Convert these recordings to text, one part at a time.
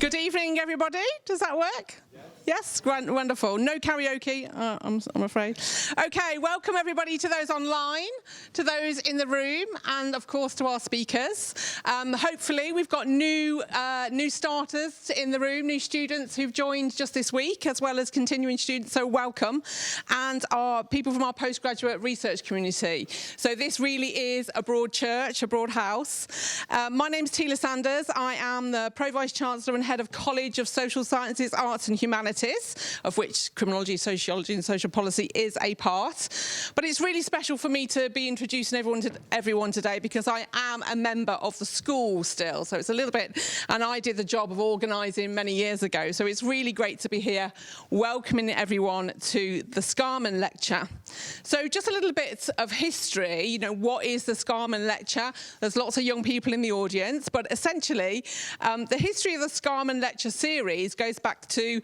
Good evening, everybody. Does that work? Yes, wonderful. No karaoke, I'm afraid. Okay, welcome everybody to those online, to those in the room, and of course to our speakers. Hopefully we've got new starters in the room, new students who've joined just this week, as well as continuing students, so welcome. And our people from our postgraduate research community. So this really is a broad church, a broad house. My name's Tila Sanders. I am the Pro-Vice-Chancellor and Head of College of Social Sciences, Arts and Humanities, of which criminology, sociology and social policy is a part. But it's really special for me to be introducing everyone today because I am a member of the school still. So it's a little bit, and I did the job of organising many years ago. So it's really great to be here welcoming everyone to the Scarman Lecture. So just a little bit of history, you know, what is the Scarman Lecture? There's lots of young people in the audience, but essentially the history of the Scarman Lecture series goes back to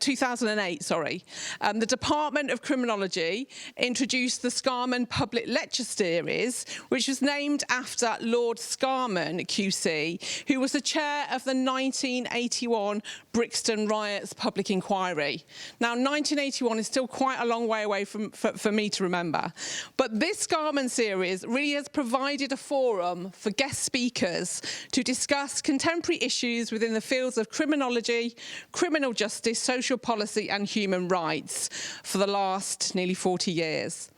2008, sorry. The Department of Criminology introduced the Scarman Public Lecture Series, which was named after Lord Scarman, QC, who was the chair of the 1981 Brixton Riots Public Inquiry. Now, 1981 is still quite a long way away for me to remember, but this Scarman series really has provided a forum for guest speakers to discuss contemporary issues within the fields of criminology, criminal justice, social policy and human rights for the last nearly 40 years.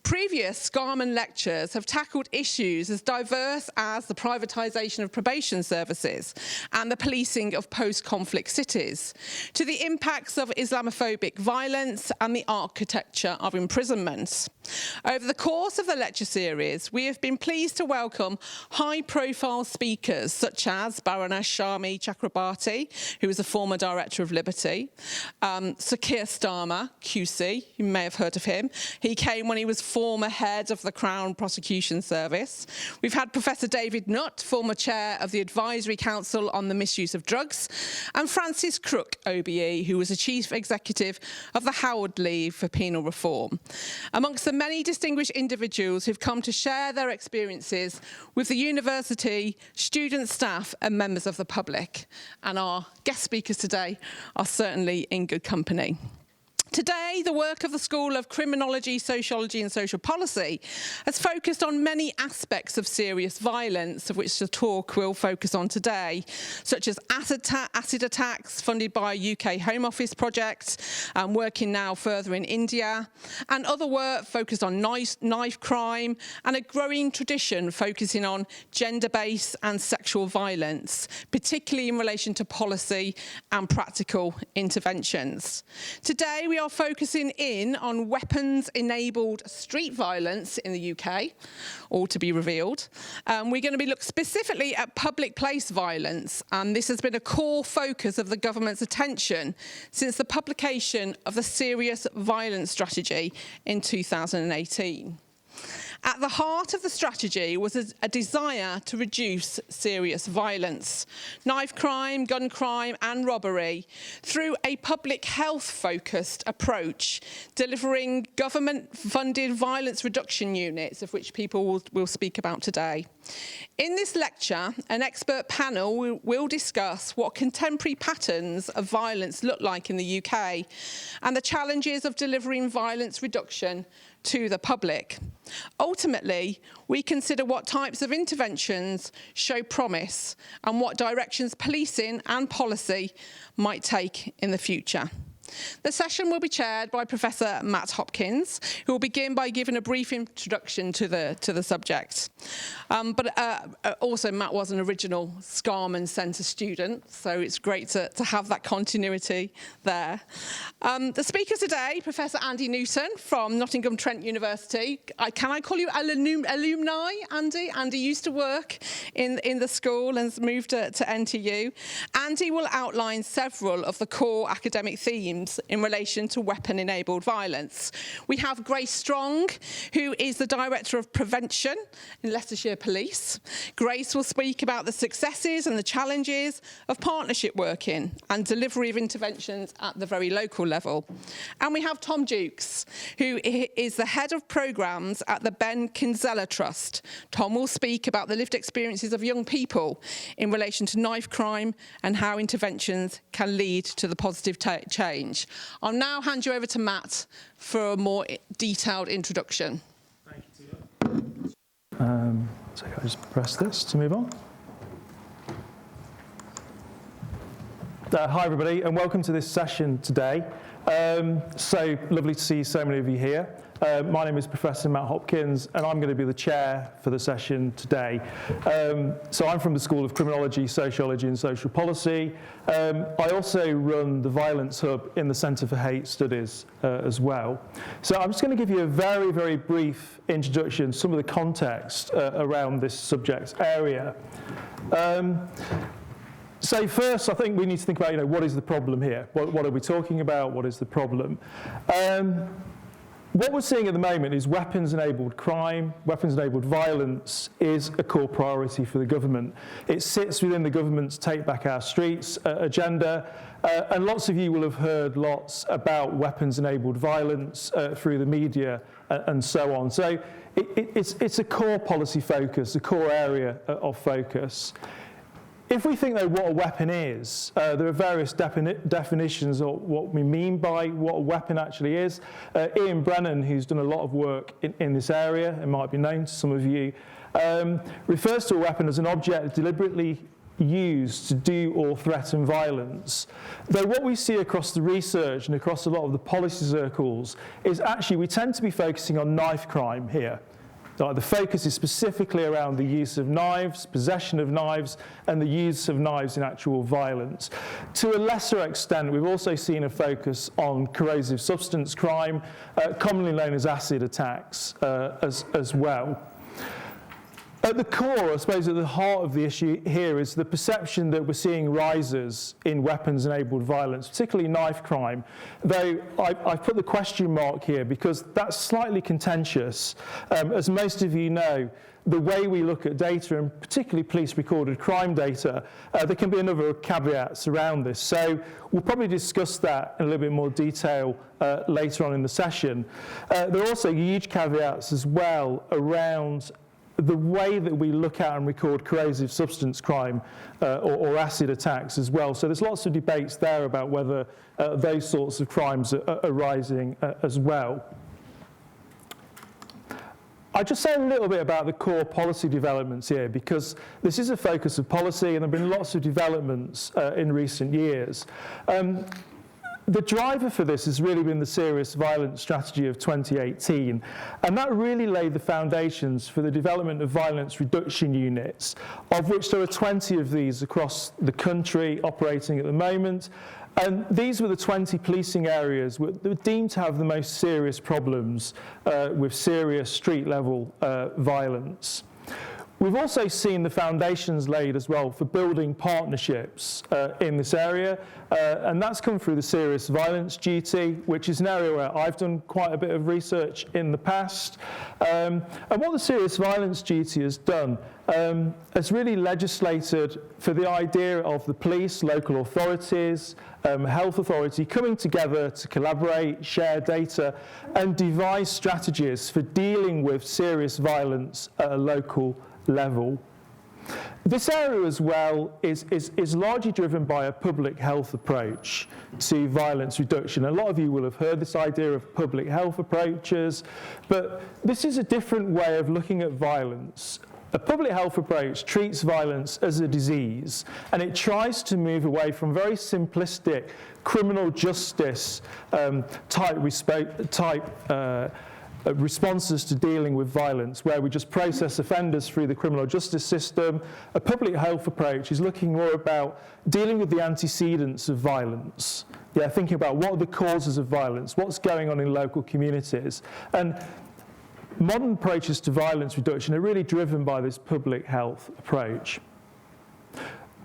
Previous Scarman lectures have tackled issues as diverse as the privatisation of probation services and the policing of post-conflict cities, to the impacts of Islamophobic violence and the architecture of imprisonment. Over the course of the lecture series, we have been pleased to welcome high-profile speakers such as Baroness Sharmi Chakrabarti, who is a former Director of Liberty, Sir Keir Starmer, QC, you may have heard of him. He came when he was former head of the Crown Prosecution Service. We've had Professor David Nutt, former chair of the Advisory Council on the Misuse of Drugs, and Francis Crook, OBE, who was the chief executive of the Howard League for Penal Reform. Amongst the many distinguished individuals who've come to share their experiences with the university, student staff and members of the public. And our guest speakers today are certainly in good company. Today, the work of the School of Criminology, Sociology and Social Policy has focused on many aspects of serious violence, of which the talk will focus on today, such as acid attacks funded by a UK Home Office project, working now further in India, and other work focused on knife crime, and a growing tradition focusing on gender-based and sexual violence, particularly in relation to policy and practical interventions. Today, we are focusing in on weapons-enabled street violence in the UK, all to be revealed. We're going to look specifically at public place violence, and this has been a core focus of the government's attention since the publication of the Serious Violence Strategy in 2018. At the heart of the strategy was a desire to reduce serious violence, knife crime, gun crime and robbery through a public health-focused approach, delivering government-funded violence reduction units, of which people will speak about today. In this lecture, an expert panel will discuss what contemporary patterns of violence look like in the UK and the challenges of delivering violence reduction to the public. Ultimately, we consider what types of interventions show promise and what directions policing and policy might take in the future. The session will be chaired by Professor Matt Hopkins, who will begin by giving a brief introduction to the subject. Also, Matt was an original Scarman Centre student, so it's great to have that continuity there. The speaker today, Professor Andy Newton from Nottingham Trent University. Can I call you alumni, Andy? Andy used to work in the school and has moved to NTU. Andy will outline several of the core academic themes themes in relation to weapon-enabled violence. We have Grace Strong, who is the Director of Prevention in Leicestershire Police. Grace will speak about the successes and the challenges of partnership working and delivery of interventions at the very local level. And we have Tom Dukes, who is the Head of Programmes at the Ben Kinsella Trust. Tom will speak about the lived experiences of young people in relation to knife crime and how interventions can lead to the positive change. I'll now hand you over to Matt for a more detailed introduction. Thank you, Tia. So I just press this to move on. Hi everybody, and welcome to this session today. So lovely to see so many of you here. My name is Professor Matt Hopkins, and I'm going to be the chair for the session today. So I'm from the School of Criminology, Sociology and Social Policy. I also run the Violence Hub in the Centre for Hate Studies as well. So I'm just going to give you a very, very brief introduction, some of the context around this subject area. So first, I think we need to think about, what is the problem here? What are we talking about? What is the problem? What we're seeing at the moment is weapons-enabled crime, weapons-enabled violence is a core priority for the government. It sits within the government's Take Back Our Streets agenda, and lots of you will have heard lots about weapons-enabled violence through the media and so on. So it's a core policy focus, a core area of focus. If we think, though, what a weapon is, there are various definitions of what we mean by what a weapon actually is. Ian Brennan, who's done a lot of work in this area, it might be known to some of you, refers to a weapon as an object deliberately used to do or threaten violence. Though what we see across the research and across a lot of the policy circles is actually we tend to be focusing on knife crime here. The focus is specifically around the use of knives, possession of knives, and the use of knives in actual violence. To a lesser extent, we've also seen a focus on corrosive substance crime, commonly known as acid attacks as well. At the core, I suppose at the heart of the issue here is the perception that we're seeing rises in weapons-enabled violence, particularly knife crime, though I've put the question mark here because that's slightly contentious. As most of you know, the way we look at data, and particularly police-recorded crime data, there can be a number of caveats around this. So we'll probably discuss that in a little bit more detail later on in the session. There are also huge caveats as well around the way that we look at and record corrosive substance crime or acid attacks as well. So there's lots of debates there about whether those sorts of crimes are rising as well. I'll just say a little bit about the core policy developments here, because this is a focus of policy and there have been lots of developments in recent years. The driver for this has really been the Serious Violence Strategy of 2018, and that really laid the foundations for the development of violence reduction units, of which there are 20 of these across the country operating at the moment. And these were the 20 policing areas that were deemed to have the most serious problems with serious street-level violence. We've also seen the foundations laid as well for building partnerships in this area, and that's come through the serious violence duty, which is an area where I've done quite a bit of research in the past. And what the serious violence duty has done has really legislated for the idea of the police, local authorities, health authority coming together to collaborate, share data, and devise strategies for dealing with serious violence at a local level. This area as well is largely driven by a public health approach to violence reduction. A lot of you will have heard this idea of public health approaches, but this is a different way of looking at violence. A public health approach treats violence as a disease, and it tries to move away from very simplistic criminal justice type responses to dealing with violence, where we just process offenders through the criminal justice system. A public health approach is looking more about dealing with the antecedents of violence. Thinking about what are the causes of violence, what's going on in local communities. And modern approaches to violence reduction are really driven by this public health approach.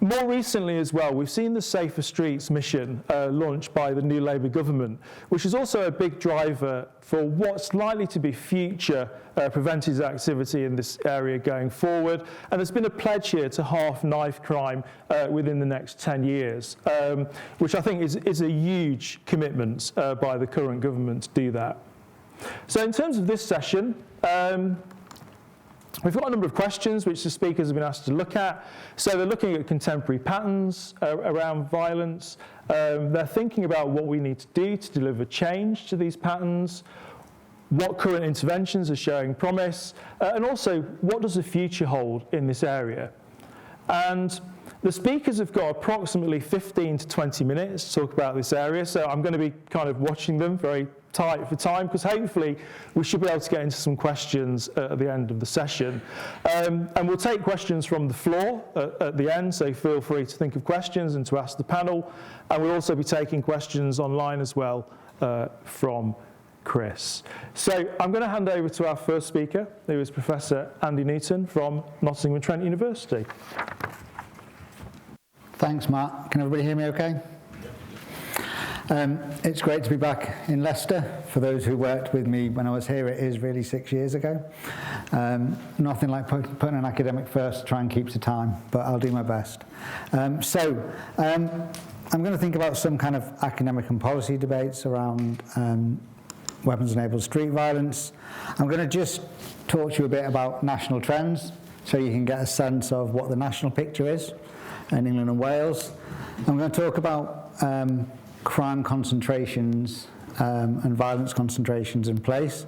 More recently as well, we've seen the Safer Streets mission launched by the new Labour government, which is also a big driver for what's likely to be future preventative activity in this area going forward. And there's been a pledge here to halve knife crime within the next 10 years, which I think is a huge commitment by the current government to do that. So in terms of this session, we've got a number of questions which the speakers have been asked to look at. So they're looking at contemporary patterns around violence. They're thinking about what we need to do to deliver change to these patterns, what current interventions are showing promise, and also what does the future hold in this area. And the speakers have got approximately 15 to 20 minutes to talk about this area, so I'm going to be kind of watching them very tight for time, because hopefully we should be able to get into some questions at the end of the session. And we'll take questions from the floor at the end, so feel free to think of questions and to ask the panel. And we'll also be taking questions online as well from Chris. So I'm going to hand over to our first speaker, who is Professor Andy Newton from Nottingham-Trent University. Thanks, Matt. Can everybody hear me okay? It's great to be back in Leicester. For those who worked with me when I was here, it is really 6 years ago. Nothing like putting an academic first to try and keep to time, but I'll do my best. I'm going to think about some kind of academic and policy debates around weapons-enabled street violence. I'm going to just talk to you a bit about national trends, so you can get a sense of what the national picture is in England and Wales. I'm going to talk about crime concentrations and violence concentrations in place,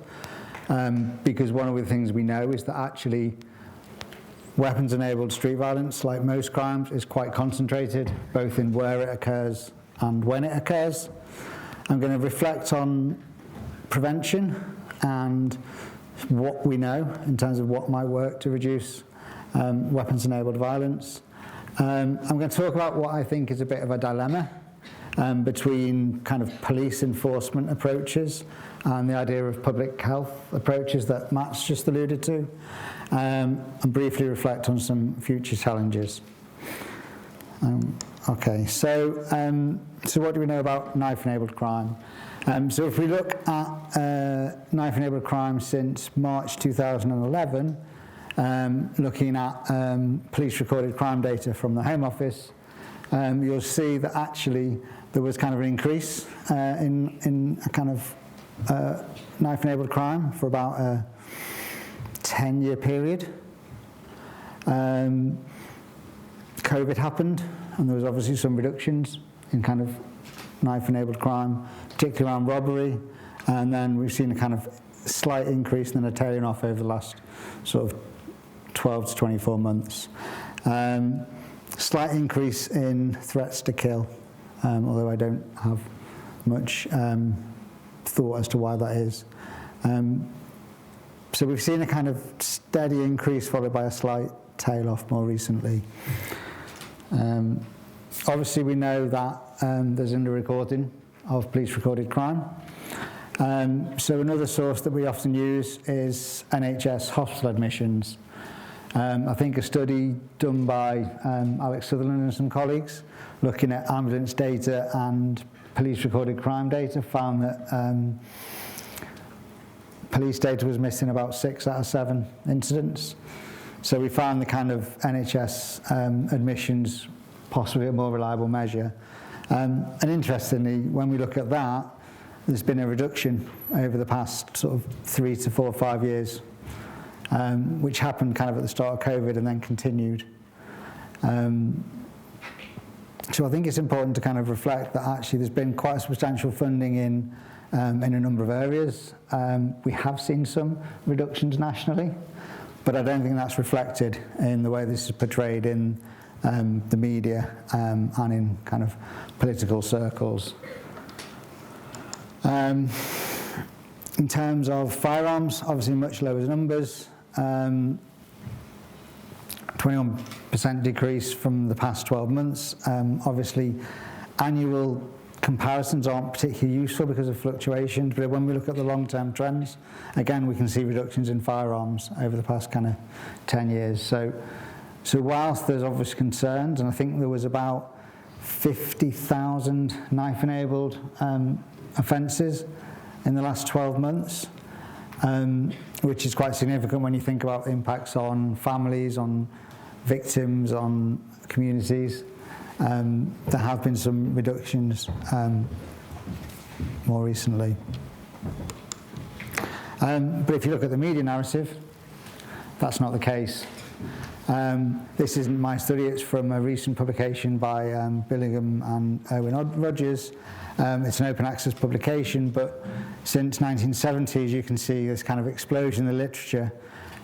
because one of the things we know is that actually weapons-enabled street violence, like most crimes, is quite concentrated, both in where it occurs and when it occurs. I'm going to reflect on prevention and what we know in terms of what might work to reduce weapons-enabled violence. I'm going to talk about what I think is a bit of a dilemma between kind of police enforcement approaches and the idea of public health approaches that Matt's just alluded to, and briefly reflect on some future challenges. So what do we know about knife-enabled crime? So if we look at knife-enabled crime since March 2011, looking at police-recorded crime data from the Home Office, you'll see that actually there was kind of an increase in a kind of knife-enabled crime for about a 10-year period. COVID happened, and there was obviously some reductions in kind of knife-enabled crime, particularly around robbery, and then we've seen a kind of slight increase and then a tailing off over the last sort of 12 to 24 months. Slight increase in threats to kill, although I don't have much thought as to why that is. So we've seen a kind of steady increase followed by a slight tail off more recently. Obviously we know that there's under-recording of police-recorded crime. So another source that we often use is NHS hospital admissions. I think a study done by Alex Sutherland and some colleagues looking at ambulance data and police-recorded crime data found that police data was missing about 6 out of 7 incidents. So we found the kind of NHS admissions possibly a more reliable measure. And interestingly, when we look at that, there's been a reduction over the past sort of 3 to 4 or 5 years. Which happened kind of at the start of COVID and then continued. So I think it's important to kind of reflect that actually there's been quite substantial funding in a number of areas. We have seen some reductions nationally, but I don't think that's reflected in the way this is portrayed in the media and in kind of political circles. In terms of firearms, obviously much lower numbers. 21% decrease from the past 12 months. Obviously, annual comparisons aren't particularly useful because of fluctuations, but when we look at the long-term trends, again, we can see reductions in firearms over the past kind of 10 years. So So whilst there's obvious concerns, and I think there was about 50,000 knife-enabled offences in the last 12 months, which is quite significant when you think about the impacts on families, on victims, on communities. There have been some reductions more recently. But if you look at the media narrative, that's not the case. This isn't my study, it's from a recent publication by Billingham and Owen Rogers. It's an open access publication, but since 1970s you can see this kind of explosion in the literature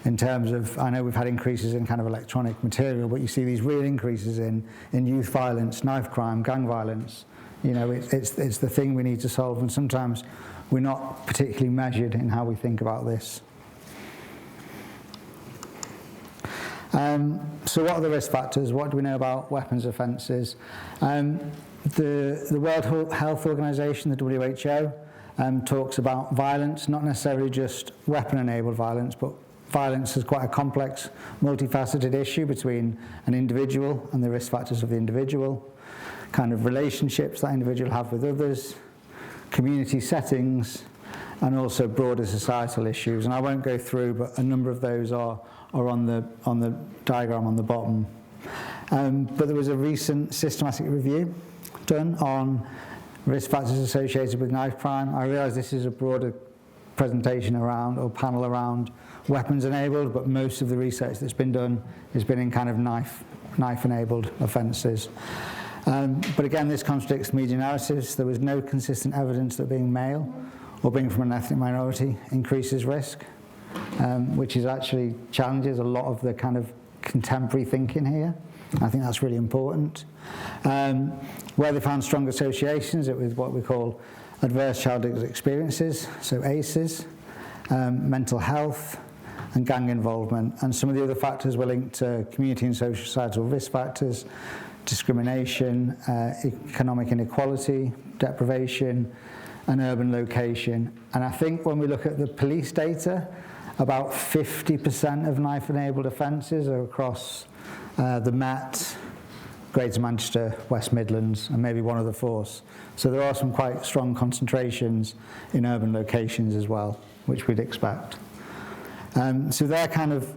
in terms of, I know we've had increases in kind of electronic material, but you see these real increases in youth violence, knife crime, gang violence. You know, it's the thing we need to solve, and sometimes we're not particularly measured in how we think about this. So what are the risk factors? What do we know about weapons offences? The World Health Organization, the WHO, talks about violence, not necessarily just weapon-enabled violence, but violence is quite a complex, multifaceted issue between an individual and the risk factors of the individual, kind of relationships that individual have with others, community settings, and also broader societal issues. And I won't go through, but a number of those are on the diagram on the bottom. But there was a recent systematic review done on risk factors associated with knife crime. I realise this is a broader presentation around, or panel around, weapons enabled, but most of the research that's been done has been in kind of knife enabled offences. But again, this contradicts media narratives. There was no consistent evidence that being male or being from an ethnic minority increases risk, which is actually challenges a lot of the kind of contemporary thinking here. I think that's really important. Where they found strong associations, it was what we call adverse childhood experiences, so ACEs, mental health, and gang involvement. And some of the other factors were linked to community and societal risk factors, discrimination, economic inequality, deprivation, and urban location. And I think when we look at the police data, about 50% of knife-enabled offences are across the Met, Greater Manchester, West Midlands, and maybe one other force. So there are some quite strong concentrations in urban locations as well, which we'd expect. So they're kind of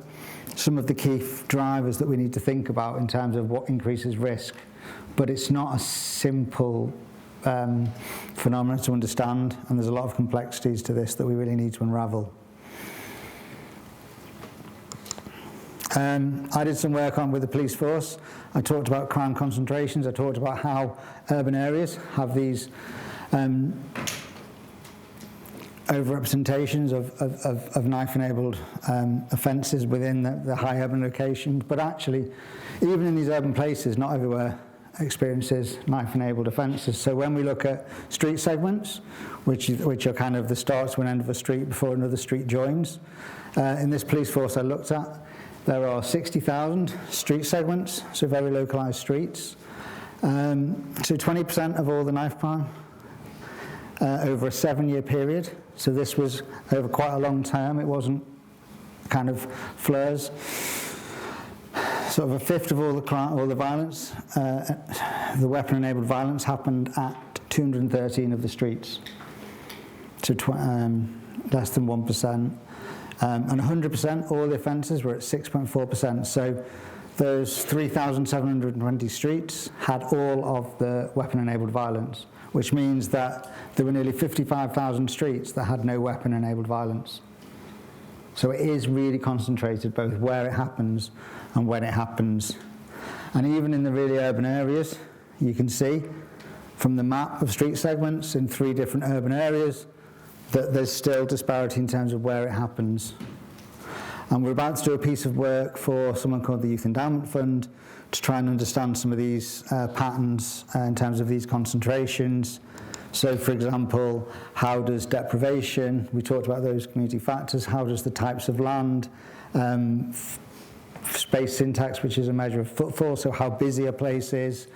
some of the key drivers that we need to think about in terms of what increases risk. But it's not a simple phenomenon to understand, and there's a lot of complexities to this that we really need to unravel. I did some work with the police force. I talked about crime concentrations. I talked about how urban areas have these overrepresentations of knife-enabled offences within the high urban locations. But actually, even in these urban places, not everywhere experiences knife-enabled offences. So when we look at street segments, which are kind of the start to an end of a street before another street joins, in this police force I looked at, there are 60,000 street segments, so very localised streets. So 20% of all the knife crime over a 7-year period. So this was over quite a long term. It wasn't kind of flurs. Sort of a fifth of all the crime, all the violence, the weapon-enabled violence happened at 213 of the streets. So less than 1%. And 100%, all the offences were at 6.4%. So those 3,720 streets had all of the weapon-enabled violence, which means that there were nearly 55,000 streets that had no weapon-enabled violence. So it is really concentrated both where it happens and when it happens. And even in the really urban areas, you can see from the map of street segments in 3 different urban areas that there's still disparity in terms of where it happens. And we're about to do a piece of work for someone called the Youth Endowment Fund to try and understand some of these patterns in terms of these concentrations. So, for example, how does deprivation, we talked about those community factors, how does the types of land, space syntax, which is a measure of footfall, so how busy a place is,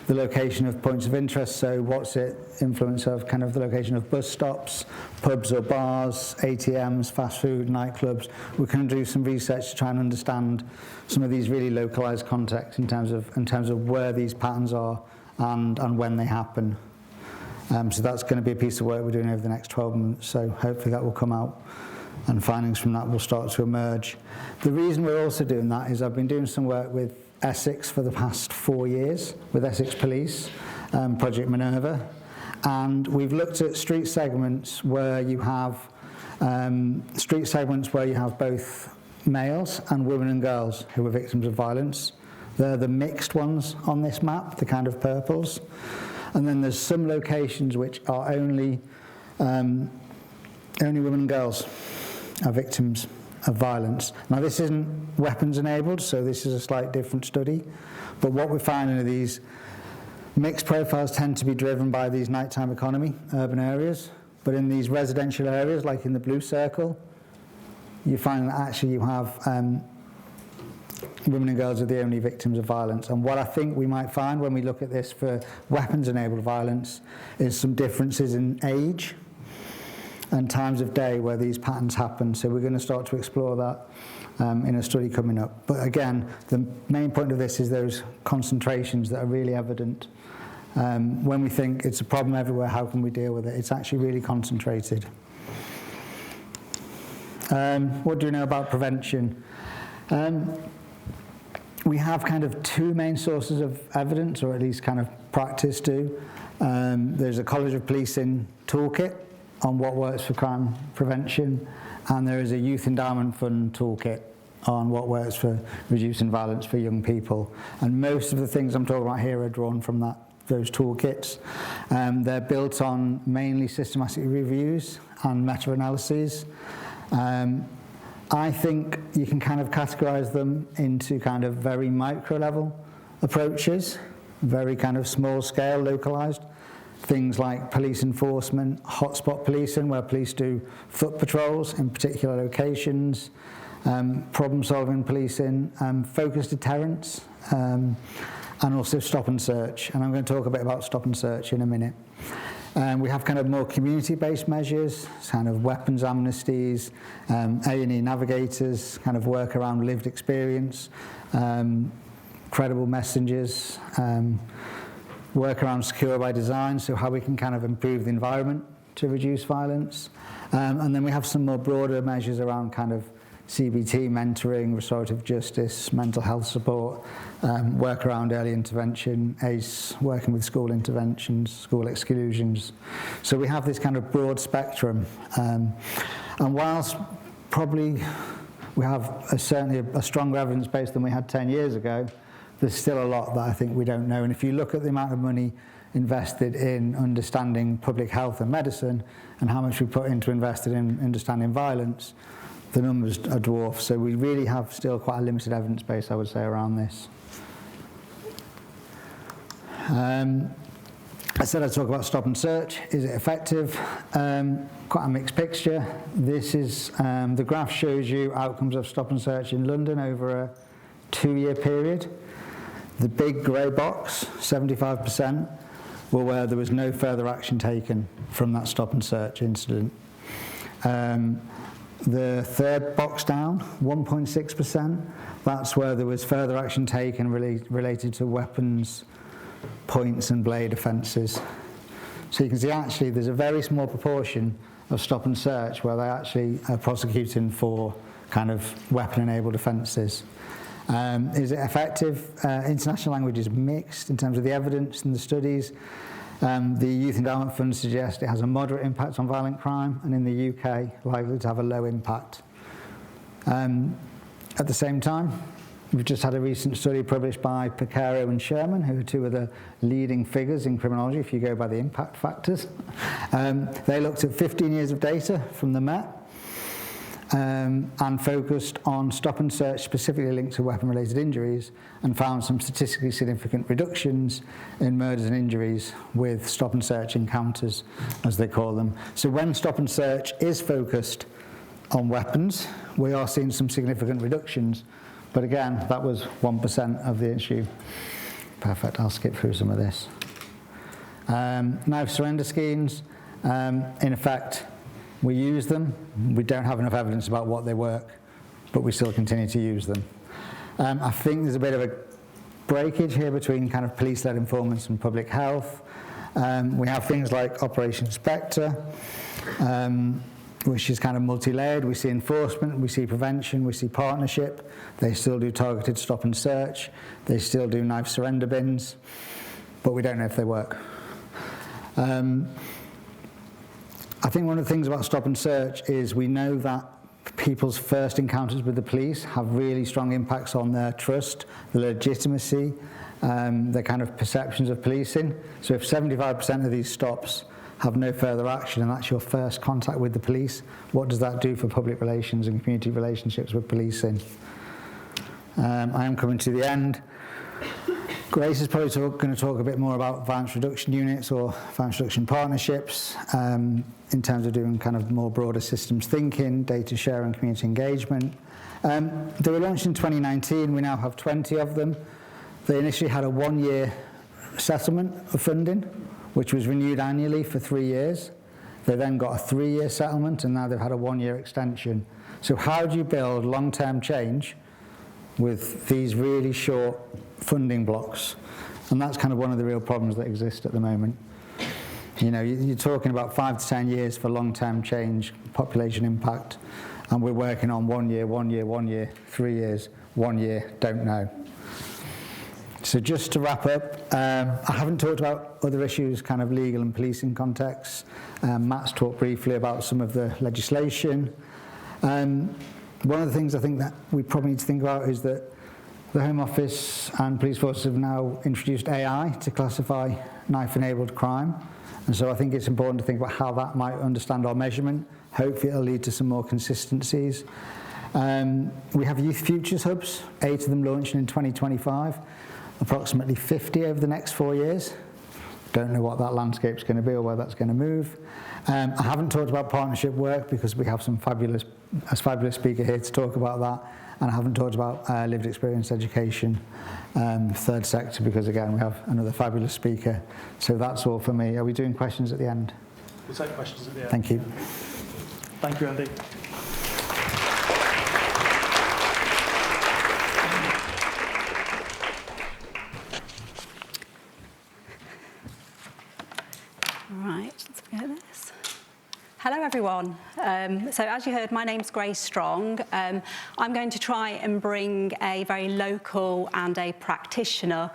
the location of points of interest, so what's it influence of kind of the location of bus stops, pubs or bars, ATMs, fast food, nightclubs. We can do some research to try and understand some of these really localized contexts in terms of where these patterns are and when they happen. So that's going to be a piece of work we're doing over the next 12 months, so hopefully that will come out and findings from that will start to emerge. The reason we're also doing that is I've been doing some work with Essex for the past 4 years, with Essex Police, Project Minerva, and we've looked at street segments where you have both males and women and girls who were victims of violence. They're the mixed ones on this map, the kind of purples. And then there's some locations which are only women and girls are victims of violence. Now this isn't weapons enabled, so this is a slight different study. But what we're finding are these mixed profiles tend to be driven by these nighttime economy, urban areas. But in these residential areas, like in the blue circle, you find that actually you have women and girls are the only victims of violence. And what I think we might find when we look at this for weapons-enabled violence is some differences in age and times of day where these patterns happen. So we're going to start to explore that in a study coming up. But again, the main point of this is those concentrations that are really evident. When we think it's a problem everywhere, how can we deal with it? It's actually really concentrated. What do we know about prevention? We have kind of two main sources of evidence, or at least kind of practice do. There's a College of Policing toolkit on what works for crime prevention, and there is a Youth Endowment Fund toolkit on what works for reducing violence for young people. And most of the things I'm talking about here are drawn from those toolkits. They're built on mainly systematic reviews and meta-analyses. I think you can kind of categorize them into kind of very micro-level approaches, very kind of small-scale, localized. Things like police enforcement, hotspot policing, where police do foot patrols in particular locations, problem-solving policing, focused deterrence, and also stop and search. And I'm going to talk a bit about stop and search in a minute. We have kind of more community-based measures, kind of weapons amnesties, A&E navigators, kind of work around lived experience, credible messengers, work around secure by design, so how we can kind of improve the environment to reduce violence. And then we have some more broader measures around kind of CBT, mentoring, restorative justice, mental health support, work around early intervention, ACE, working with school interventions, school exclusions. So we have this kind of broad spectrum. And whilst probably we have certainly a stronger evidence base than we had 10 years ago, there's still a lot that I think we don't know. And if you look at the amount of money invested in understanding public health and medicine and how much we put into invested in understanding violence, the numbers are dwarfed. So we really have still quite a limited evidence base, I would say, around this. I said I'd talk about stop and search. Is it effective? Quite a mixed picture. This is, the graph shows you outcomes of stop and search in London over a 2-year period. The big grey box, 75%, were where there was no further action taken from that stop and search incident. The third box down, 1.6%, that's where there was further action taken related to weapons, points and blade offences. So you can see actually there's a very small proportion of stop and search where they actually are prosecuting for kind of weapon-enabled offences. Is it effective? International language is mixed in terms of the evidence and the studies. The Youth Endowment Fund suggests it has a moderate impact on violent crime, and in the UK, likely to have a low impact. At the same time, we've just had a recent study published by Picaro and Sherman, who are two of the leading figures in criminology, if you go by the impact factors. They looked at 15 years of data from the Met, and focused on stop and search specifically linked to weapon-related injuries, and found some statistically significant reductions in murders and injuries with stop and search encounters, as they call them. So when stop and search is focused on weapons, we are seeing some significant reductions, but again, that was 1% of the issue. Perfect, I'll skip through some of this. Knife surrender schemes, in effect, we use them. We don't have enough evidence about what they work, but we still continue to use them. I think there's a bit of a breakage here between kind of police-led informants and public health. We have things like Operation Spectre, which is kind of multi-layered. We see enforcement, we see prevention, we see partnership. They still do targeted stop and search. They still do knife surrender bins, but we don't know if they work. I think one of the things about stop and search is we know that people's first encounters with the police have really strong impacts on their trust, the legitimacy, their kind of perceptions of policing. So if 75% of these stops have no further action and that's your first contact with the police, what does that do for public relations and community relationships with policing? I am coming to the end. Grace is probably going to talk a bit more about violence reduction units or violence reduction partnerships in terms of doing kind of more broader systems thinking, data share and community engagement. They were launched in 2019. We now have 20 of them. They initially had a 1-year settlement of funding, which was renewed annually for 3 years. They then got a 3-year settlement, and now they've had a 1-year extension. So how do you build long-term change with these really short funding blocks? And that's kind of one of the real problems that exist at the moment. You know, you're talking about 5 to 10 years for long-term change, population impact, and we're working on 1 year, 1 year, 1 year, 3 years, 1 year, don't know. So just to wrap up, I haven't talked about other issues, kind of legal and policing contexts. Matt's talked briefly about some of the legislation. One of the things I think that we probably need to think about is that the Home Office and police forces have now introduced AI to classify knife-enabled crime. And so I think it's important to think about how that might understand our measurement. Hopefully it'll lead to some more consistencies. We have youth futures hubs, 8 of them launching in 2025, approximately 50 over the next 4 years. Don't know what that landscape's going to be or where that's going to move. I haven't talked about partnership work because we have a fabulous speaker here to talk about that. And I haven't talked about lived experience education, third sector, because again, we have another fabulous speaker. So that's all for me. Are we doing questions at the end? We'll take questions at the end. Thank you. Thank you, Andy. Right, let's go at this. Hello everyone. So as you heard, my name's Grace Strong. I'm going to try and bring a very local and a practitioner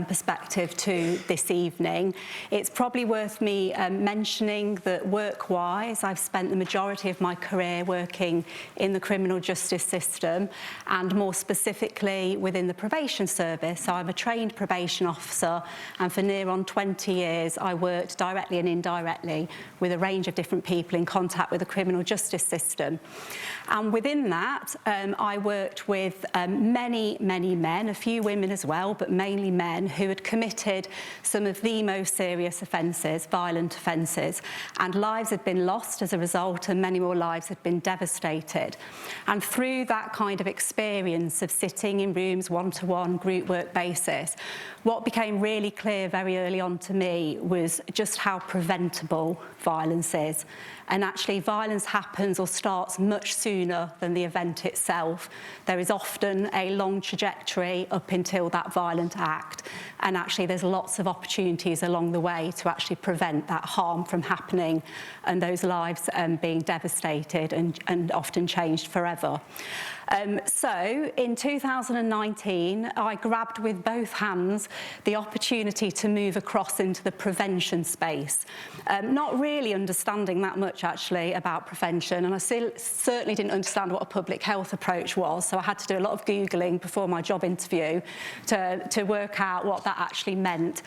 perspective to this evening. It's probably worth me mentioning that work-wise, I've spent the majority of my career working in the criminal justice system and more specifically within the probation service. So I'm a trained probation officer, and for near on 20 years I worked directly and indirectly with a range of different people in contact with the criminal justice system. And within that, I worked with many men, a few women as well, but mainly men, who had committed some of the most serious offences, violent offences, and lives had been lost as a result, and many more lives had been devastated. And through that kind of experience of sitting in rooms one-to-one, group work basis, what became really clear very early on to me was just how preventable violence is. And actually, violence happens or starts much sooner than the event itself. There is often a long trajectory up until that violent act. And actually, there's lots of opportunities along the way to actually prevent that harm from happening and those lives being devastated and often changed forever. So in 2019, I grabbed with both hands the opportunity to move across into the prevention space, not really understanding that much actually about prevention, and I certainly didn't understand what a public health approach was, so I had to do a lot of Googling before my job interview to work out what that actually meant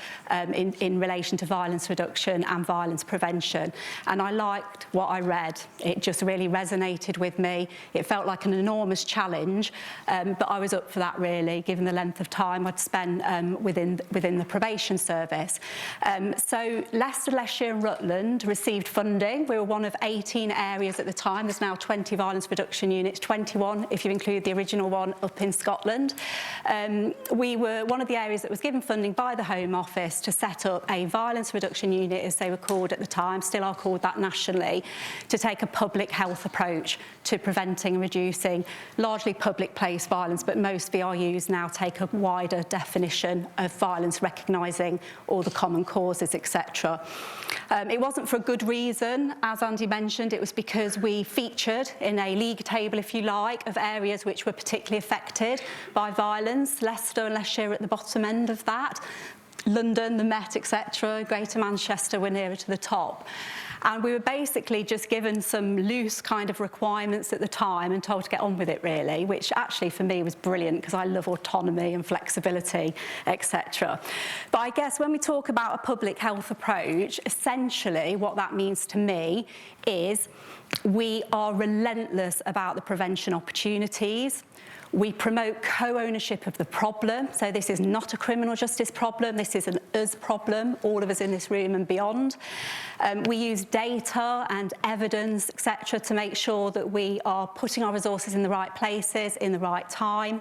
in relation to violence reduction and violence prevention. And I liked what I read. It just really resonated with me. It felt like an enormous challenge, but I was up for that really, given the length of time I'd spent within the probation service. So Leicestershire and Rutland received funding. We were one of 18 areas at the time. There's now 20 violence reduction units, 21 if you include the original one up in Scotland. We were one of the areas that was given funding by the Home Office to set up a violence reduction unit, as they were called at the time, still are called that nationally, to take a public health approach to preventing and reducing largely public place violence, but most VRUs now take a wider definition of violence, recognising all the common causes, etc. It wasn't for a good reason, as Andy mentioned. It was because we featured in a league table, if you like, of areas which were particularly affected by violence. Leicester and Leicestershire at the bottom end of that. London, the Met, etc., Greater Manchester were nearer to the top. And we were basically just given some loose kind of requirements at the time and told to get on with it, really, which actually for me was brilliant because I love autonomy and flexibility, etc. But I guess when we talk about a public health approach, essentially what that means to me is we are relentless about the prevention opportunities. We promote co-ownership of the problem. So this is not a criminal justice problem. This is an us problem, all of us in this room and beyond. We use data and evidence, etc., to make sure that we are putting our resources in the right places, in the right time.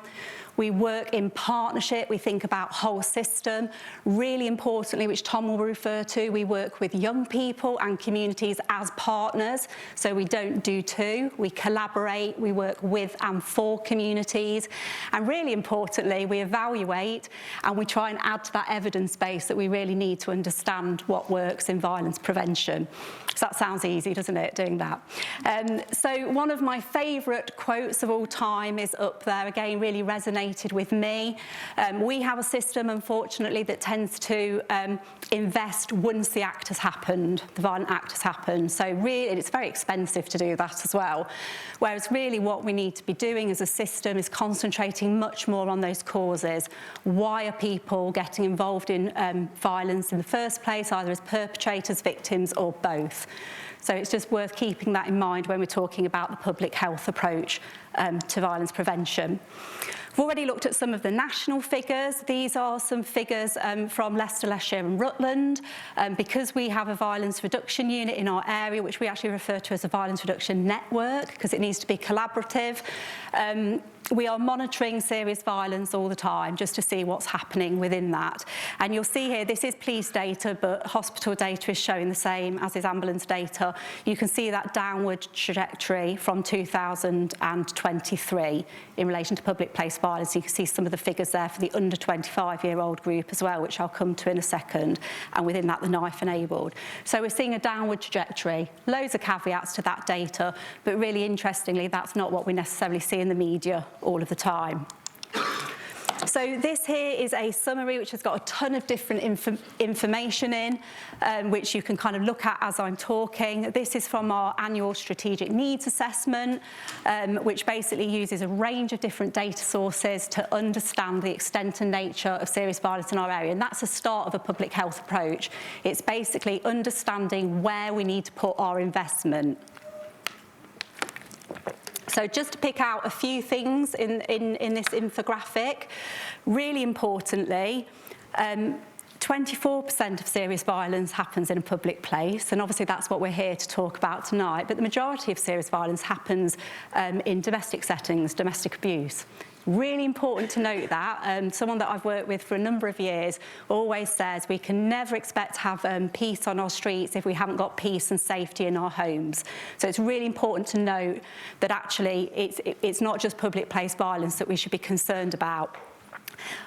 We work in partnership. We think about whole system. Really importantly, which Tom will refer to, we work with young people and communities as partners. So we don't do two. We collaborate. We work with and for communities. And really importantly, we evaluate and we try and add to that evidence base that we really need to understand what works in violence prevention. So that sounds easy, doesn't it, doing that? So one of my favourite quotes of all time is up there, again, really resonated with me. We have a system, unfortunately, that tends to invest once the act has happened, the violent act has happened. So really, it's very expensive to do that as well. Whereas really what we need to be doing as a system is concentrating much more on those causes. Why are people getting involved in violence in the first place, either as perpetrators, victims, or both? So it's just worth keeping that in mind when we're talking about the public health approach to violence prevention. We've already looked at some of the national figures. These are some figures from Leicester, Leicestershire and Rutland. Because we have a violence reduction unit in our area, which we actually refer to as a violence reduction network, because it needs to be collaborative, we are monitoring serious violence all the time just to see what's happening within that. And you'll see here, this is police data, but hospital data is showing the same, as is ambulance data. You can see that downward trajectory from 2023 in relation to public place violence. You can see some of the figures there for the under 25-year-old group as well, which I'll come to in a second, and within that, the knife-enabled. So we're seeing a downward trajectory. Loads of caveats to that data, but really interestingly, that's not what we necessarily see in the media all of the time. So this here is a summary which has got a ton of different information in, which you can kind of look at as I'm talking. This is from our annual strategic needs assessment, which basically uses a range of different data sources to understand the extent and nature of serious violence in our area. And that's the start of a public health approach. It's basically understanding where we need to put our investment. So just to pick out a few things in this infographic, really importantly, 24% of serious violence happens in a public place, and obviously that's what we're here to talk about tonight, but the majority of serious violence happens in domestic settings, domestic abuse. Really important to note that. Someone that I've worked with for a number of years always says we can never expect to have peace on our streets if we haven't got peace and safety in our homes. So it's really important to note that actually it's not just public place violence that we should be concerned about.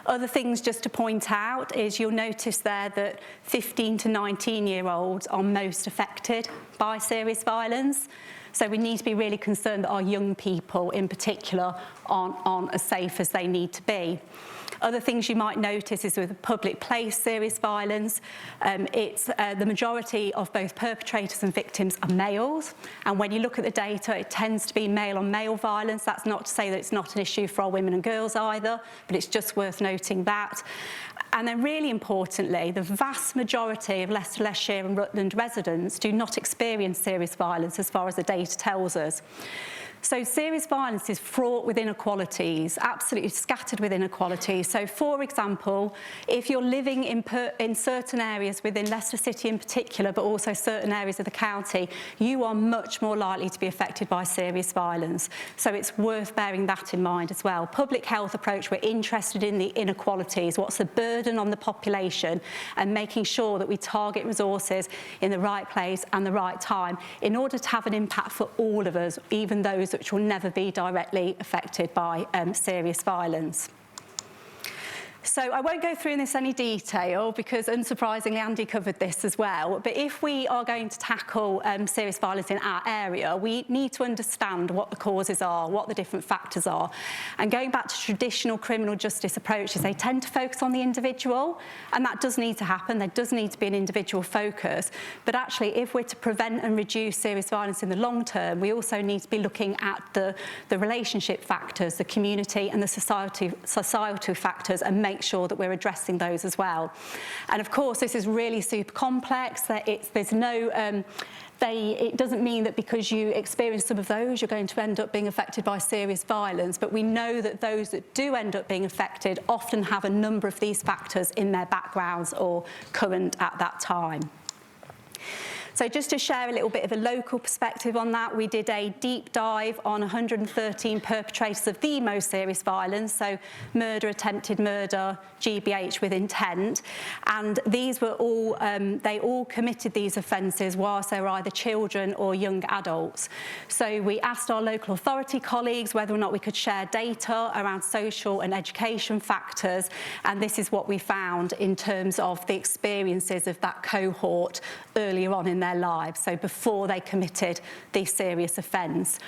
Other things just to point out is you'll notice there that 15 to 19-year-olds are most affected by serious violence. So we need to be really concerned that our young people in particular aren't as safe as they need to be. Other things you might notice is with public place serious violence, it's the majority of both perpetrators and victims are males. And when you look at the data, it tends to be male on male violence. That's not to say that it's not an issue for our women and girls either, but it's just worth noting that. And then really importantly, the vast majority of Leicester, Leicestershire and Rutland residents do not experience serious violence as far as the data tells us. So serious violence is fraught with inequalities, absolutely scattered with inequalities. So for example, if you're living in certain areas within Leicester City in particular, but also certain areas of the county, you are much more likely to be affected by serious violence. So it's worth bearing that in mind as well. Public health approach, we're interested in the inequalities, what's the burden on the population, and making sure that we target resources in the right place and the right time in order to have an impact for all of us, even those which will never be directly affected by serious violence. So I won't go through in this any detail because, unsurprisingly, Andy covered this as well. But if we are going to tackle serious violence in our area, we need to understand what the causes are, what the different factors are. And going back to traditional criminal justice approaches, they tend to focus on the individual, and that does need to happen. There does need to be an individual focus. But actually, if we're to prevent and reduce serious violence in the long term, we also need to be looking at the relationship factors, the community and the societal factors, and make sure that we're addressing those as well. And of course, this is really super complex. There's no it doesn't mean that because you experience some of those, you're going to end up being affected by serious violence, but we know that those that do end up being affected often have a number of these factors in their backgrounds or current at that time. So just to share a little bit of a local perspective on that, we did a deep dive on 113 perpetrators of the most serious violence, so murder, attempted murder, GBH with intent, and these were all, they all committed these offences whilst they were either children or young adults. So we asked our local authority colleagues whether or not we could share data around social and education factors, and this is what we found in terms of the experiences of that cohort earlier on in their lives, so before they committed the serious offence.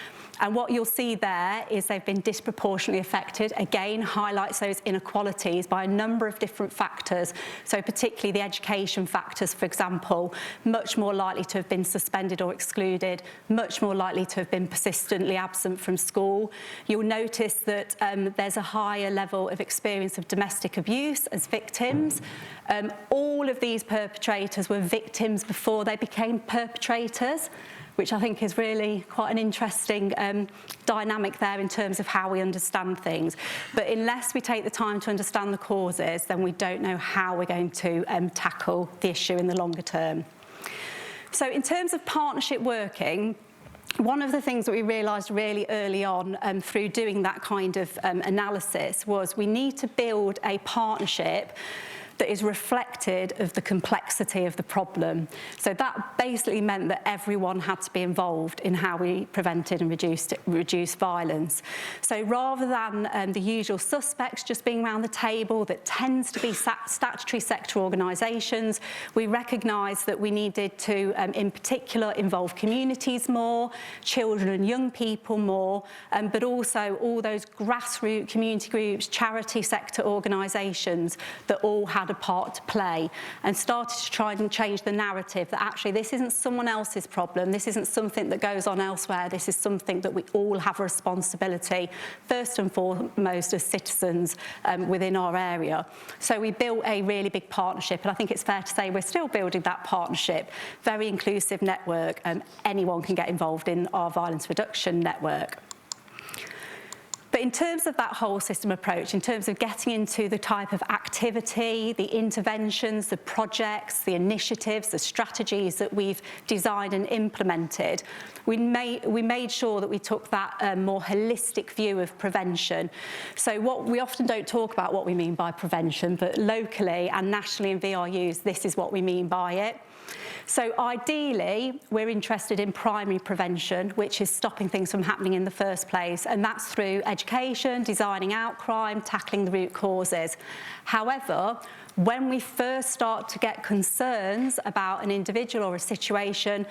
And what you'll see there is they've been disproportionately affected. Again, highlights those inequalities by a number of different factors. So particularly the education factors, for example, much more likely to have been suspended or excluded, much more likely to have been persistently absent from school. You'll notice that there's a higher level of experience of domestic abuse as victims. All of these perpetrators were victims before they became perpetrators, which I think is really quite an interesting dynamic there in terms of how we understand things. But unless we take the time to understand the causes, then we don't know how we're going to tackle the issue in the longer term. So in terms of partnership working, one of the things that we realised really early on through doing that kind of analysis was we need to build a partnership that is reflected of the complexity of the problem. So that basically meant that everyone had to be involved in how we prevented and reduced violence. So rather than the usual suspects just being around the table, that tends to be statutory sector organisations, we recognised that we needed to, in particular, involve communities more, children and young people more, but also all those grassroots community groups, charity sector organisations that all had a part to play, and started to try and change the narrative that actually this isn't someone else's problem, this isn't something that goes on elsewhere, this is something that we all have a responsibility, first and foremost as citizens within our area. So we built a really big partnership, and I think it's fair to say we're still building that partnership, very inclusive network, anyone can get involved in our violence reduction network. But in terms of that whole system approach, in terms of getting into the type of activity, the interventions, the projects, the initiatives, the strategies that we've designed and implemented, we made sure that we took that more holistic view of prevention. So what we often don't talk about what we mean by prevention, but locally and nationally in VRUs, this is what we mean by it. So ideally, we're interested in primary prevention, which is stopping things from happening in the first place, and that's through education, designing out crime, tackling the root causes. However, when we first start to get concerns about an individual or a situation,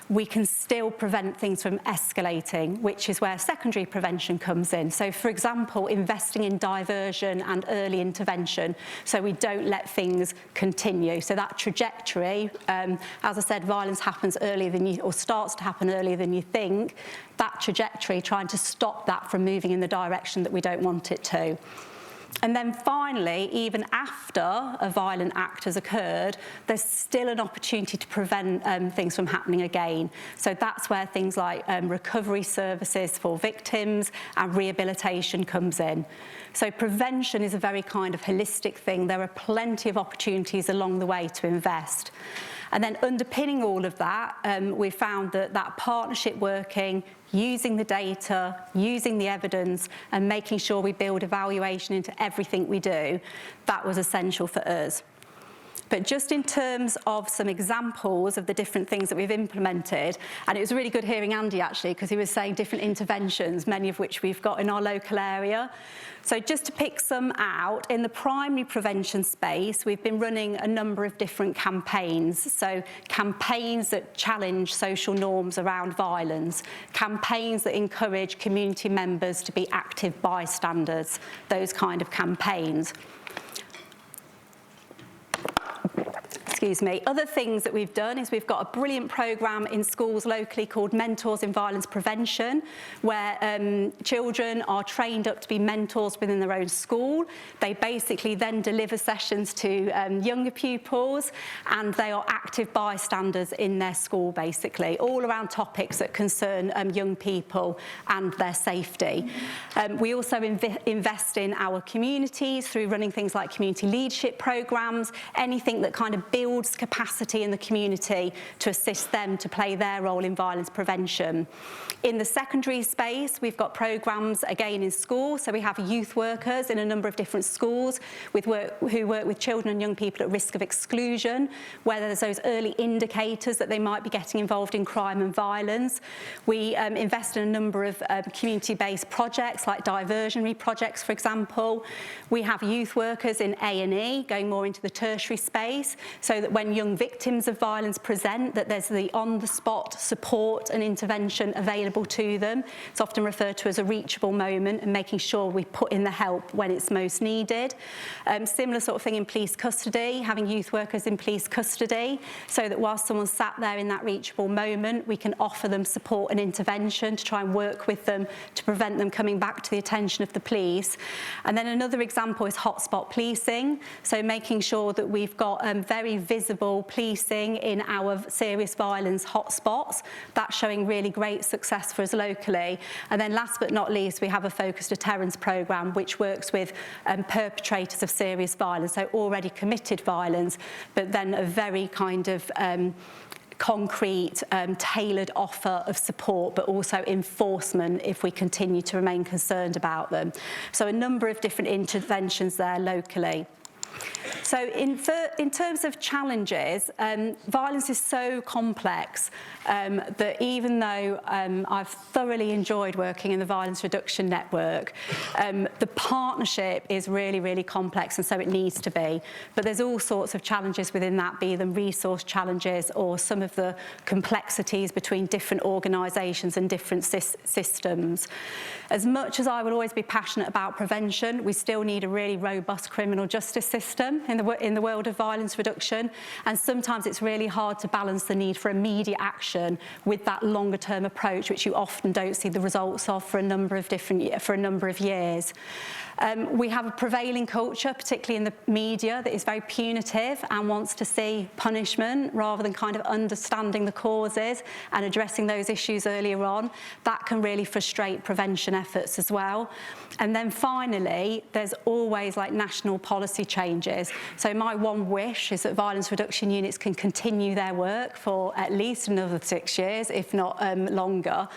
we can still prevent things from escalating, which is where secondary prevention comes in. So, for example, investing in diversion and early intervention so we don't let things continue. So that trajectory, as I said, violence happens earlier than you, or starts to happen earlier than you think. That trajectory, trying to stop that from moving in the direction that we don't want it to. And then finally, even after a violent act has occurred, there's still an opportunity to prevent things from happening again. So that's where things like recovery services for victims and rehabilitation comes in. So prevention is a very kind of holistic thing. There are plenty of opportunities along the way to invest. And then underpinning all of that, we found that partnership working, using the data, using the evidence, and making sure we build evaluation into everything we do, that was essential for us. But just in terms of some examples of the different things that we've implemented, and it was really good hearing Andy actually, because he was saying different interventions, many of which we've got in our local area. So just to pick some out, in the primary prevention space, we've been running a number of different campaigns. So campaigns that challenge social norms around violence, campaigns that encourage community members to be active bystanders, those kind of campaigns. Excuse me. Other things that we've done is we've got a brilliant programme in schools locally called Mentors in Violence Prevention, where children are trained up to be mentors within their own school. They basically then deliver sessions to younger pupils, and they are active bystanders in their school, basically, all around topics that concern young people and their safety. We also invest in our communities through running things like community leadership programmes, anything that kind of builds capacity in the community to assist them to play their role in violence prevention. In the secondary space, we've got programmes again in school, so we have youth workers in a number of different schools who work with children and young people at risk of exclusion, where there's those early indicators that they might be getting involved in crime and violence. We invest in a number of community-based projects like diversionary projects, for example. We have youth workers in A&E going more into the tertiary space, so that when young victims of violence present, that there's the on-the-spot support and intervention available to them. It's often referred to as a reachable moment, and making sure we put in the help when it's most needed. Similar sort of thing in police custody, having youth workers in police custody, so that whilst someone's sat there in that reachable moment, we can offer them support and intervention to try and work with them to prevent them coming back to the attention of the police. And then another example is hotspot policing, so making sure that we've got very visible policing in our serious violence hotspots. That's showing really great success for us locally. And then last but not least, we have a focused deterrence programme which works with perpetrators of serious violence, so already committed violence, but then a very kind of concrete, tailored offer of support, but also enforcement if we continue to remain concerned about them. So a number of different interventions there locally. So in terms of challenges, violence is so complex that even though I've thoroughly enjoyed working in the Violence Reduction Network, the partnership is really, really complex, and so it needs to be. But there's all sorts of challenges within that, be them resource challenges or some of the complexities between different organisations and different systems. As much as I will always be passionate about prevention, we still need a really robust criminal justice system in the world of violence reduction, and sometimes it's really hard to balance the need for immediate action with that longer term approach, which you often don't see the results of for a number of years. We have a prevailing culture, particularly in the media, that is very punitive and wants to see punishment rather than kind of understanding the causes and addressing those issues earlier on. That can really frustrate prevention efforts as well. And then finally, there's always like national policy changes. So my one wish is that violence reduction units can continue their work for at least another 6 years, if not longer.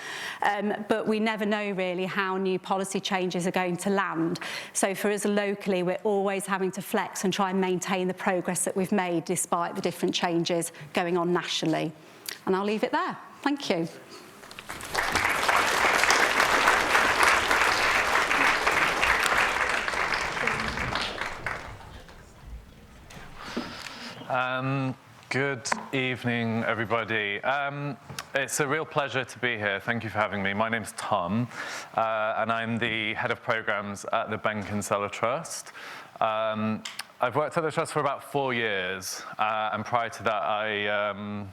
But we never know really how new policy changes are going to land. So for us locally, we're always having to flex and try and maintain the progress that we've made despite the different changes going on nationally. And I'll leave it there. Thank you. Good evening, everybody. It's a real pleasure to be here. Thank you for having me. My name's Tom, and I'm the head of programs at the Bank and Cellar Trust. I've worked at the Trust for about 4 years, and prior to that, I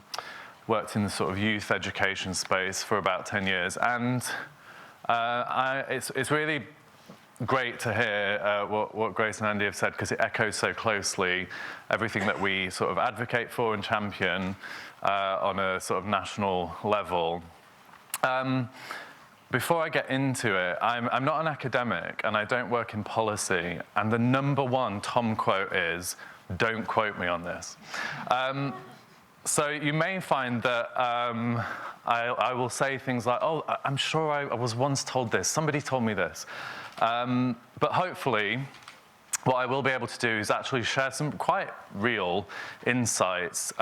worked in the sort of youth education space for about 10 years. And it's really great to hear what Grace and Andy have said, because it echoes so closely everything that we sort of advocate for and champion on a sort of national level. Before I get into it, I'm not an academic and I don't work in policy, and the #1 Tom quote is, "Don't quote me on this." So you may find that I will say things like, "Oh, I'm sure I was once told this, somebody told me this." But hopefully, what I will be able to do is actually share some quite real insights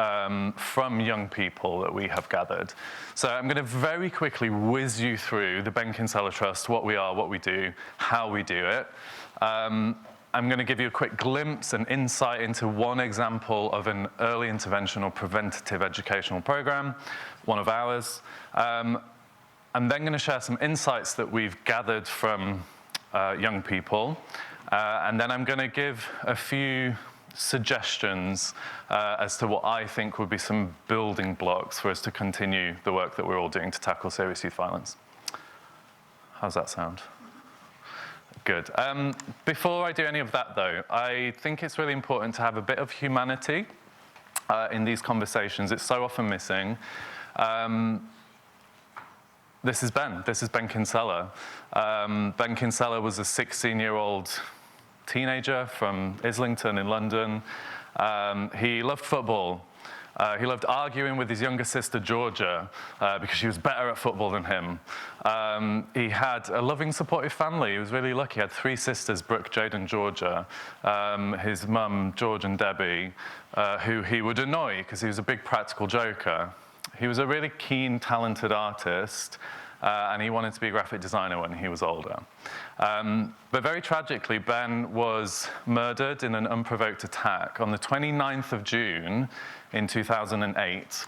from young people that we have gathered. So I'm going to very quickly whiz you through the Benkinsella Trust, what we are, what we do, how we do it. I'm going to give you a quick glimpse and insight into one example of an early intervention or preventative educational program, one of ours. I'm then going to share some insights that we've gathered from young people. And then I'm going to give a few suggestions as to what I think would be some building blocks for us to continue the work that we're all doing to tackle serious youth violence. How's that sound? Good. Before I do any of that, though, I think it's really important to have a bit of humanity in these conversations. It's so often missing. This is Ben. This is Ben Kinsella. Ben Kinsella was a 16-year-old teenager from Islington in London. He loved football. He loved arguing with his younger sister, Georgia, because she was better at football than him. He had a loving, supportive family. He was really lucky. He had 3 sisters, Brooke, Jade, and Georgia. His mum, George and Debbie, who he would annoy because he was a big practical joker. He was a really keen, talented artist, and he wanted to be a graphic designer when he was older. But very tragically, Ben was murdered in an unprovoked attack on the 29th of June in 2008.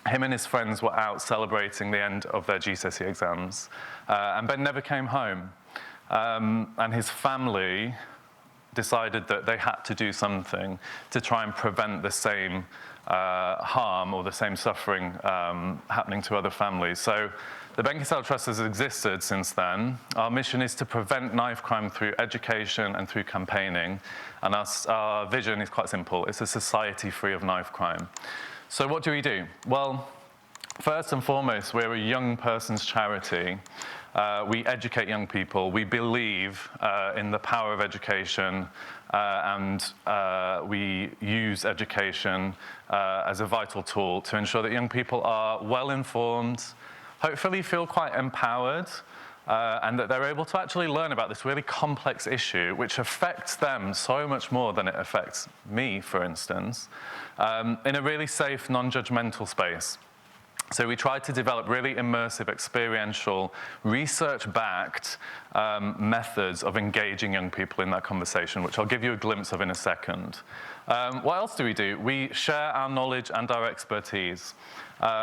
Him and his friends were out celebrating the end of their GCSE exams, and Ben never came home. And his family decided that they had to do something to try and prevent the same harm or the same suffering happening to other families. So the Benkinsella Trust has existed since then. Our mission is to prevent knife crime through education and through campaigning. And our vision is quite simple. It's a society free of knife crime. So what do we do? Well, first and foremost, we're a young person's charity. We educate young people. We believe in the power of education, and we use education as a vital tool to ensure that young people are well-informed, hopefully feel quite empowered, and that they're able to actually learn about this really complex issue, which affects them so much more than it affects me, for instance, in a really safe, non-judgmental space. So we tried to develop really immersive, experiential, research-backed methods of engaging young people in that conversation, which I'll give you a glimpse of in a second. What else do? We share our knowledge and our expertise.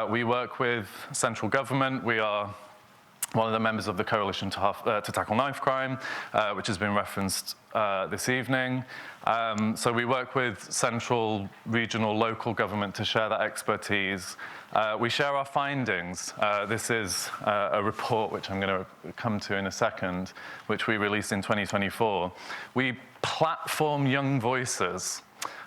We work with central government. We are one of the members of the Coalition to Tackle Knife Crime, which has been referenced this evening. So we work with central, regional, local government to share that expertise. We share our findings. This is a report, which I'm going to come to in a second, which we released in 2024. We platform young voices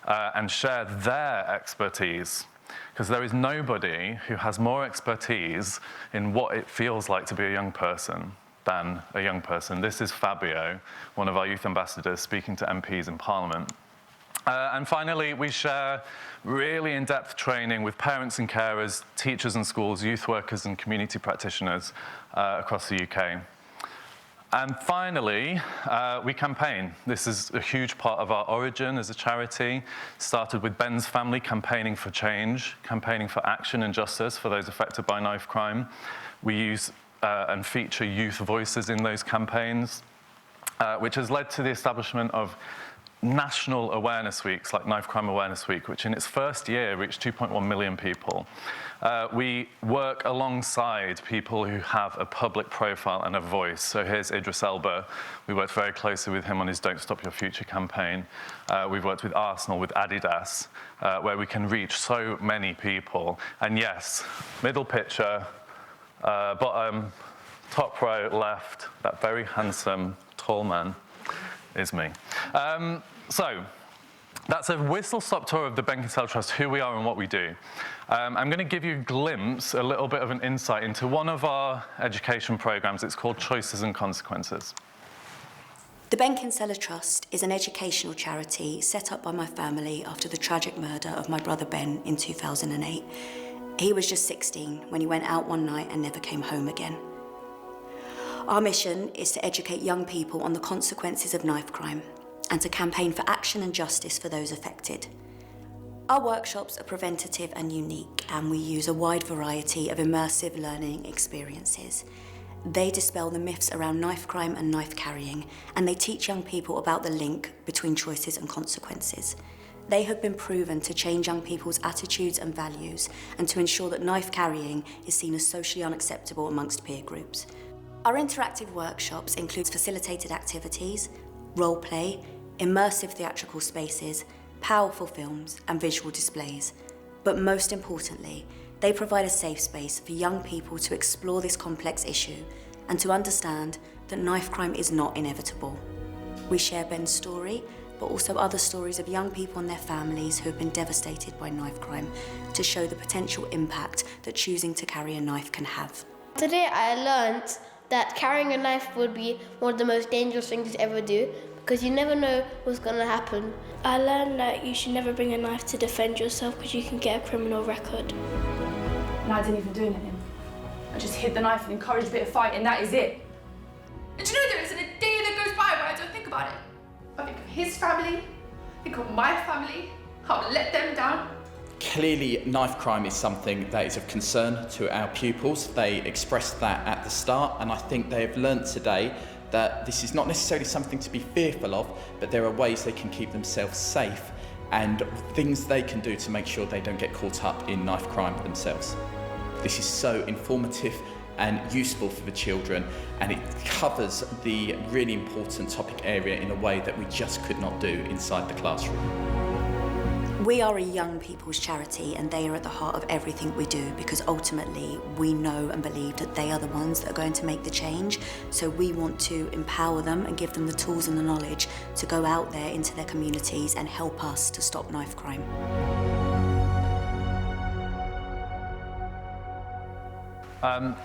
and share their expertise, because there is nobody who has more expertise in what it feels like to be a young person than a young person. This is Fabio, one of our youth ambassadors, speaking to MPs in Parliament. And finally, we share really in-depth training with parents and carers, teachers and schools, youth workers and community practitioners across the UK. And finally, we campaign. This is a huge part of our origin as a charity. Started with Ben's family campaigning for change, campaigning for action and justice for those affected by knife crime. We use and feature youth voices in those campaigns, which has led to the establishment of national awareness weeks, like Knife Crime Awareness Week, which in its first year reached 2.1 million people. We work alongside people who have a public profile and a voice. So here's Idris Elba. We worked very closely with him on his Don't Stop Your Future campaign. We've worked with Arsenal, with Adidas, where we can reach so many people. And yes, middle picture, bottom, top row, left, that very handsome tall man is me. So that's a whistle-stop tour of the Benkinsale Trust, who we are and what we do. I'm going to give you a glimpse, a little bit of an insight into one of our education programs. It's called Choices and Consequences. The Benkinsale Trust is an educational charity set up by my family after the tragic murder of my brother Ben in 2008. He was just 16 when he went out one night and never came home again. Our mission is to educate young people on the consequences of knife crime and to campaign for action and justice for those affected. Our workshops are preventative and unique, and we use a wide variety of immersive learning experiences. They dispel the myths around knife crime and knife carrying, and they teach young people about the link between choices and consequences. They have been proven to change young people's attitudes and values, and to ensure that knife carrying is seen as socially unacceptable amongst peer groups. Our interactive workshops include facilitated activities, role play, immersive theatrical spaces, powerful films and visual displays. But most importantly, they provide a safe space for young people to explore this complex issue and to understand that knife crime is not inevitable. We share Ben's story, but also other stories of young people and their families who have been devastated by knife crime to show the potential impact that choosing to carry a knife can have. Today I learned that carrying a knife would be one of the most dangerous things to ever do, because you never know what's going to happen. I learned that you should never bring a knife to defend yourself because you can get a criminal record. And I didn't even do anything. I just hid the knife and encouraged a bit of fight, and that is it. And do you know there isn't a day that goes by where I don't think about it? I think of his family, I think of my family, how I let them down. Clearly, knife crime is something that is of concern to our pupils. They expressed that at the start, and I think they have learnt today that this is not necessarily something to be fearful of, but there are ways they can keep themselves safe and things they can do to make sure they don't get caught up in knife crime themselves. This is so informative and useful for the children, and it covers the really important topic area in a way that we just could not do inside the classroom. We are a young people's charity, and they are at the heart of everything we do, because ultimately we know and believe that they are the ones that are going to make the change. So we want to empower them and give them the tools and the knowledge to go out there into their communities and help us to stop knife crime.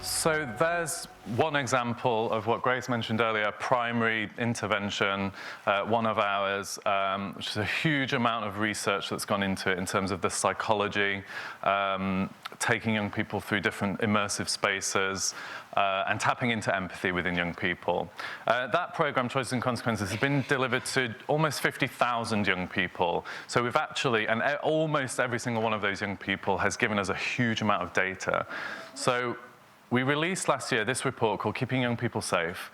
So there's one example of what Grace mentioned earlier, primary intervention, one of ours, which is a huge amount of research that's gone into it in terms of the psychology, taking young people through different immersive spaces, and tapping into empathy within young people. That program, Choices and Consequences, has been delivered to almost 50,000 young people. So we've actually, and almost every single one of those young people has given us a huge amount of data. So we released last year this report called Keeping Young People Safe.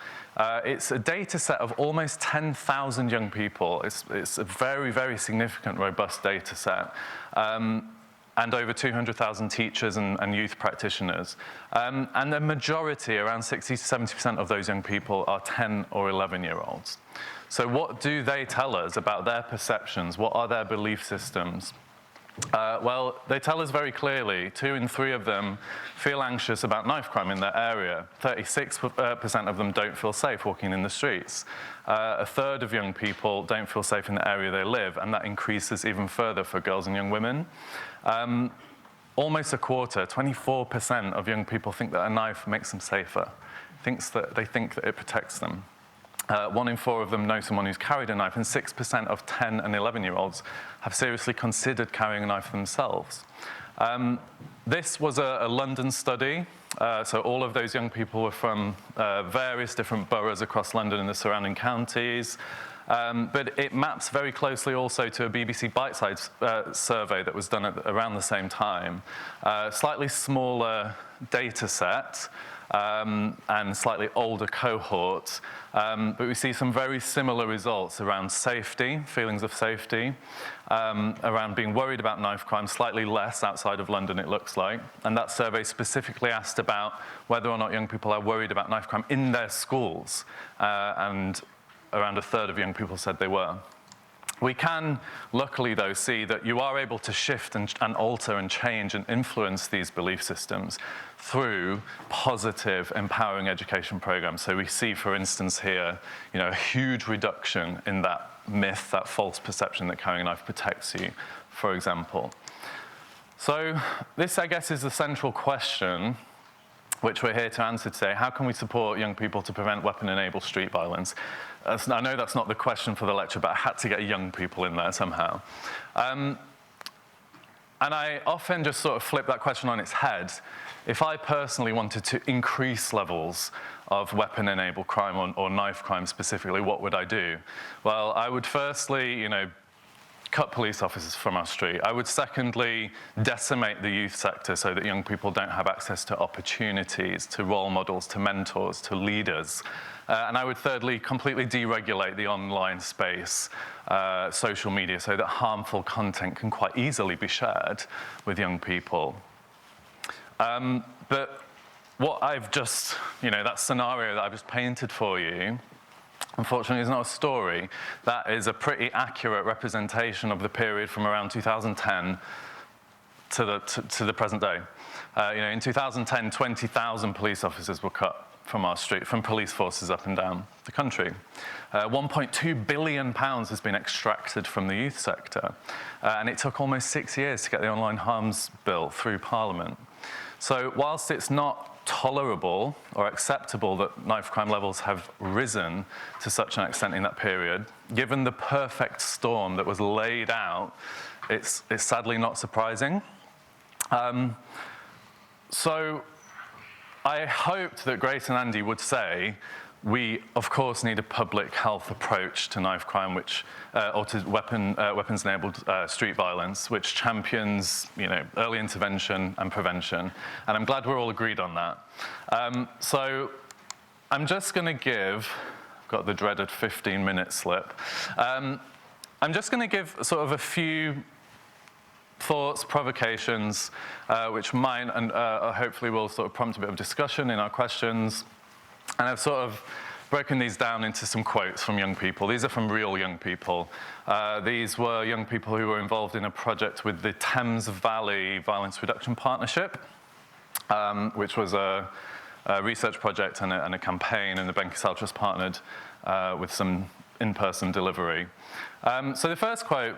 It's a data set of almost 10,000 young people. It's a very, very significant, robust data set. And over 200,000 teachers and youth practitioners. And the majority, around 60 to 70% of those young people are 10 or 11-year-olds. So what do they tell us about their perceptions? What are their belief systems? Well, they tell us very clearly, 2 in 3 of them feel anxious about knife crime in their area. 36% of them don't feel safe walking in the streets. A third of young people don't feel safe in the area they live, and that increases even further for girls and young women. Almost a quarter, 24% of young people think that a knife makes them safer, they think that it protects them. 1 in 4 of them know someone who's carried a knife, and 6% of 10 and 11-year-olds have seriously considered carrying a knife themselves. This was a London study, so all of those young people were from various different boroughs across London and the surrounding counties. But it maps very closely also to a BBC Bitesize survey that was done around the same time. Slightly smaller data set and slightly older cohort, but we see some very similar results around safety, feelings of safety, around being worried about knife crime, slightly less outside of London it looks like. And that survey specifically asked about whether or not young people are worried about knife crime in their schools, and around a third of young people said they were. We can, luckily though, see that you are able to shift and alter and change and influence these belief systems through positive, empowering education programs. So we see, for instance, here, a huge reduction in that myth, that false perception that carrying a knife protects you, for example. So this, I guess, is the central question which we're here to answer today. How can we support young people to prevent weapon-enabled street violence? I know that's not the question for the lecture, but I had to get young people in there somehow. And I often just sort of flip that question on its head. If I personally wanted to increase levels of weapon-enabled crime or knife crime specifically, what would I do? Well, I would firstly, cut police officers from our street. I would secondly decimate the youth sector so that young people don't have access to opportunities, to role models, to mentors, to leaders. And I would thirdly completely deregulate the online space, social media, so that harmful content can quite easily be shared with young people. But what I've just, that scenario that I've just painted for you, unfortunately, is not a story. That is a pretty accurate representation of the period from around 2010 to the present day. In 2010, 20,000 police officers were cut from our street, from police forces up and down the country. £1.2 billion has been extracted from the youth sector. And it took almost 6 years to get the Online Harms Bill through Parliament. So whilst it's not tolerable or acceptable that knife crime levels have risen to such an extent in that period, given the perfect storm that was laid out, it's sadly not surprising. So I hoped that Grace and Andy would say, we, of course, need a public health approach to knife crime, or to weapons-enabled street violence, which champions, early intervention and prevention. And I'm glad we're all agreed on that. So I'm just going to give, I've got the dreaded 15-minute slip. I'm just going to give sort of a few thoughts, provocations, which might and hopefully will sort of prompt a bit of discussion in our questions. And I've sort of broken these down into some quotes from young people. These are from real young people. These were young people who were involved in a project with the Thames Valley Violence Reduction Partnership, which was a research project and a campaign, and the Benkinsale Trust partnered with some in-person delivery. So the first quote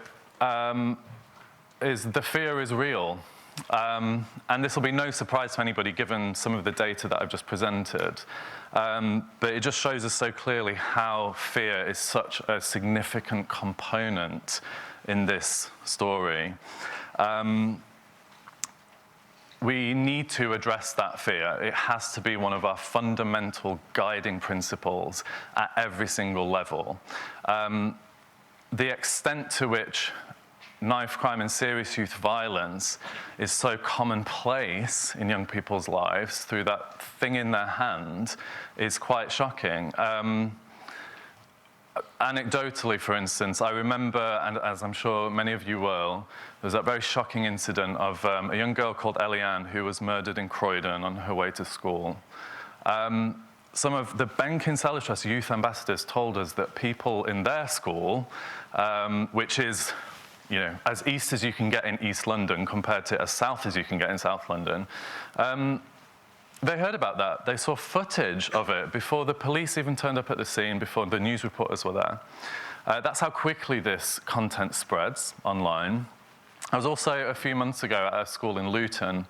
is, "The fear is real." And this will be no surprise to anybody given some of the data that I've just presented. But it just shows us so clearly how fear is such a significant component in this story. We need to address that fear. It has to be one of our fundamental guiding principles at every single level. The extent to which knife crime and serious youth violence is so commonplace in young people's lives through that thing in their hand is quite shocking. Anecdotally, for instance, I remember, and as I'm sure many of you will, there was that very shocking incident of a young girl called Eliane who was murdered in Croydon on her way to school. Some of the Benkinsale Trust youth ambassadors told us that people in their school, which is as east as you can get in East London compared to as south as you can get in South London, they heard about that. They saw footage of it before the police even turned up at the scene, before the news reporters were there. That's how quickly this content spreads online. I was also, a few months ago, at a school in Luton,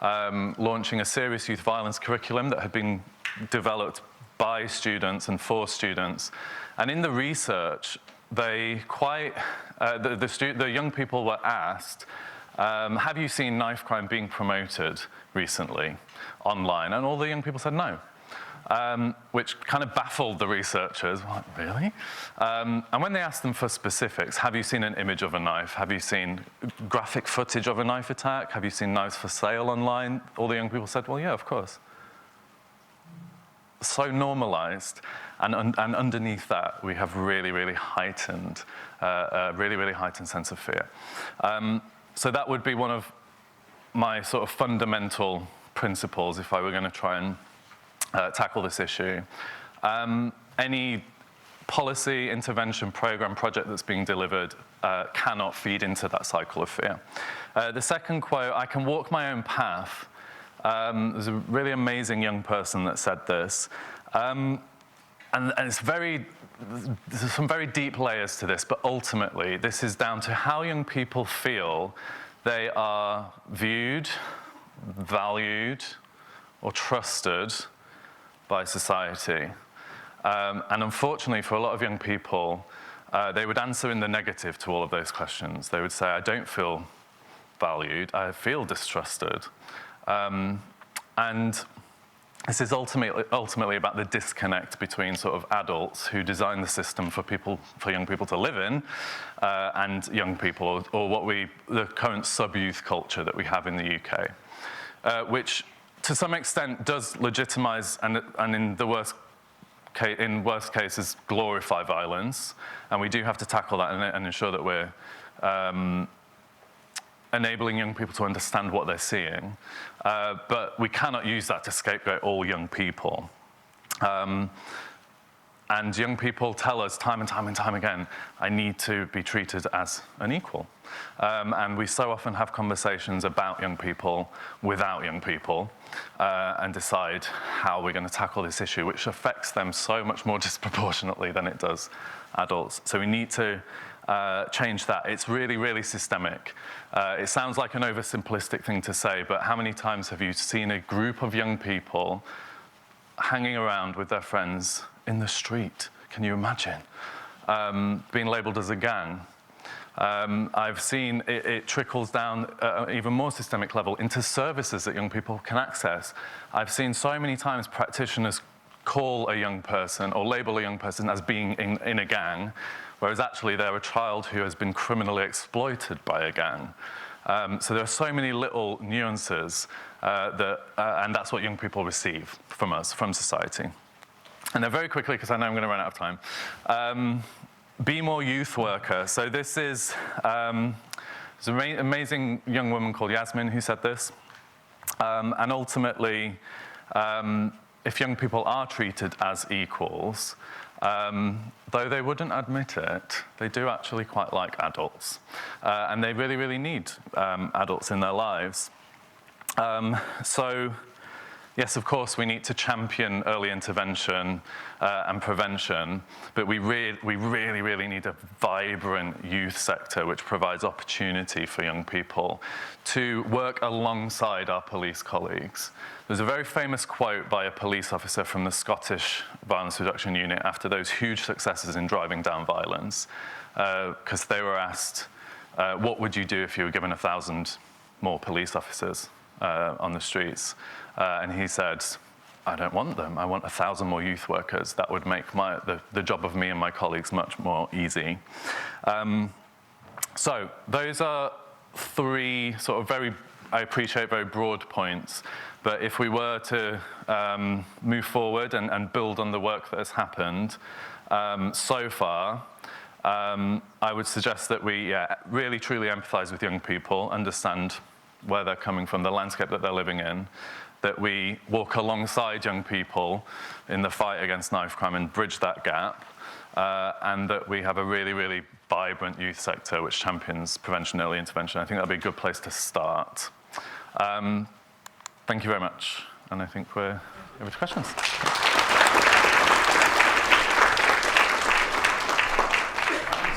launching a serious youth violence curriculum that had been developed by students and for students. And in the research, the young people were asked, have you seen knife crime being promoted recently online? And all the young people said no, which kind of baffled the researchers. Like, really? And when they asked them for specifics, have you seen an image of a knife? Have you seen graphic footage of a knife attack? Have you seen knives for sale online? All the young people said, well, yeah, of course. So normalized, and underneath that, we have really heightened, really heightened sense of fear. So that would be one of my sort of fundamental principles if I were going to try and tackle this issue. Any policy, intervention, program, project that's being delivered cannot feed into that cycle of fear. The second quote, I can walk my own path. There's a really amazing young person that said this. And it's there's some very deep layers to this, but ultimately this is down to how young people feel they are viewed, valued, or trusted by society. And unfortunately, for a lot of young people, they would answer in the negative to all of those questions. They would say, I don't feel valued, I feel distrusted. And this is ultimately about the disconnect between sort of adults who design the system for young people to live in, and young people, or the current sub-youth culture that we have in the UK, which to some extent does legitimize and in worst cases glorify violence, and we do have to tackle that and ensure that we're enabling young people to understand what they're seeing, but we cannot use that to scapegoat all young people. And young people tell us time and time and time again, I need to be treated as an equal. And we so often have conversations about young people without young people and decide how we're going to tackle this issue, which affects them so much more disproportionately than it does adults. So we need to change that. It's really, really systemic. It sounds like an oversimplistic thing to say, but how many times have you seen a group of young people hanging around with their friends in the street? Can you imagine? Being labelled as a gang. I've seen it trickles down at an even more systemic level into services that young people can access. I've seen so many times practitioners call a young person or label a young person as being in a gang, whereas actually they're a child who has been criminally exploited by a gang. So there are so many little nuances and that's what young people receive from us, from society. And then very quickly, because I know I'm going to run out of time, be more youth worker. So this is there's an amazing young woman called Yasmin who said this. And ultimately, if young people are treated as equals, though they wouldn't admit it, they do actually quite like adults. And they really, really need adults in their lives. So, yes, of course, we need to champion early intervention and prevention, but we really need a vibrant youth sector which provides opportunity for young people to work alongside our police colleagues. There's a very famous quote by a police officer from the Scottish Violence Reduction Unit after those huge successes in driving down violence, because they were asked, what would you do if you were given 1,000 more police officers on the streets? And he said, I don't want them. I want 1,000 more youth workers. That would make the job of me and my colleagues much more easy. So those are three sort of I appreciate very broad points. But if we were to move forward and build on the work that has happened so far, I would suggest that we really truly empathize with young people, understand where they're coming from, the landscape that they're living in, that we walk alongside young people in the fight against knife crime and bridge that gap, and that we have a really, really vibrant youth sector which champions prevention and early intervention. I think that'd be a good place to start. Thank you very much, and I think we're over to questions.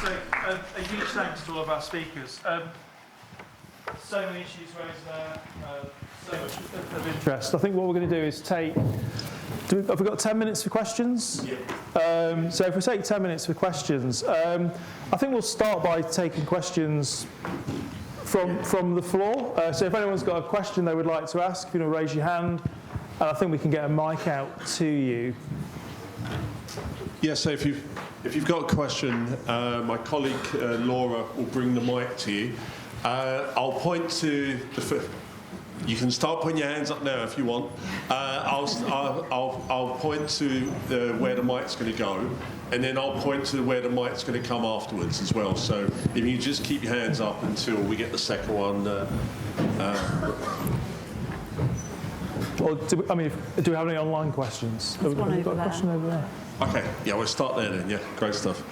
So a huge thanks to all of our speakers. So many issues raised there, so much of interest. I think what we're going to do is have we got 10 minutes for questions? Yeah. So if we take 10 minutes for questions, I think we'll start by taking questions from the floor. So if anyone's got a question they would like to ask, if you want to raise your hand, and I think we can get a mic out to you. Yeah, so if you've got a question, my colleague Laura will bring the mic to you. I'll point to you can start putting your hands up now if you want. I'll point to where the mic's going to go, and then I'll point to where the mic's going to come afterwards as well. So if you just keep your hands up until we get the second one. Well, do we have any online questions? There's one have we got over a question over there? Okay, yeah, we'll start there then. Yeah, great stuff.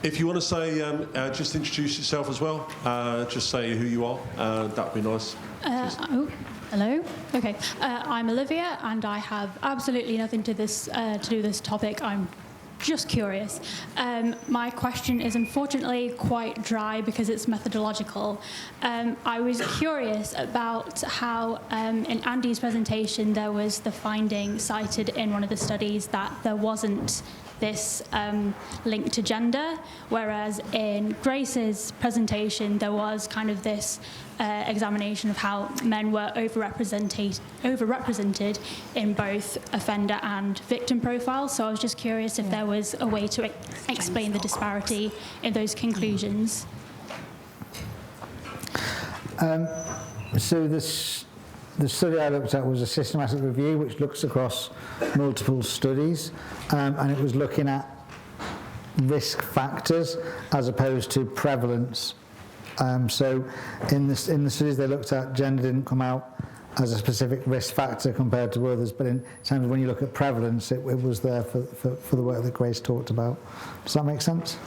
If you want to say, just introduce yourself as well. Just say who you are. That'd be nice. Hello. Okay. I'm Olivia, and I have absolutely nothing to do this topic. I'm just curious. My question is unfortunately quite dry because it's methodological. I was curious about how in Andy's presentation there was the finding cited in one of the studies that there wasn't this link to gender, whereas in Grace's presentation there was kind of this examination of how men were overrepresented in both offender and victim profiles. So I was just curious if there was a way to explain the disparity in those conclusions. So the study I looked at was a systematic review which looks across multiple studies, and it was looking at risk factors as opposed to prevalence. So in the studies they looked at, gender didn't come out as a specific risk factor compared to others, but in terms of when you look at prevalence, it was there for the work that Grace talked about. Does that make sense?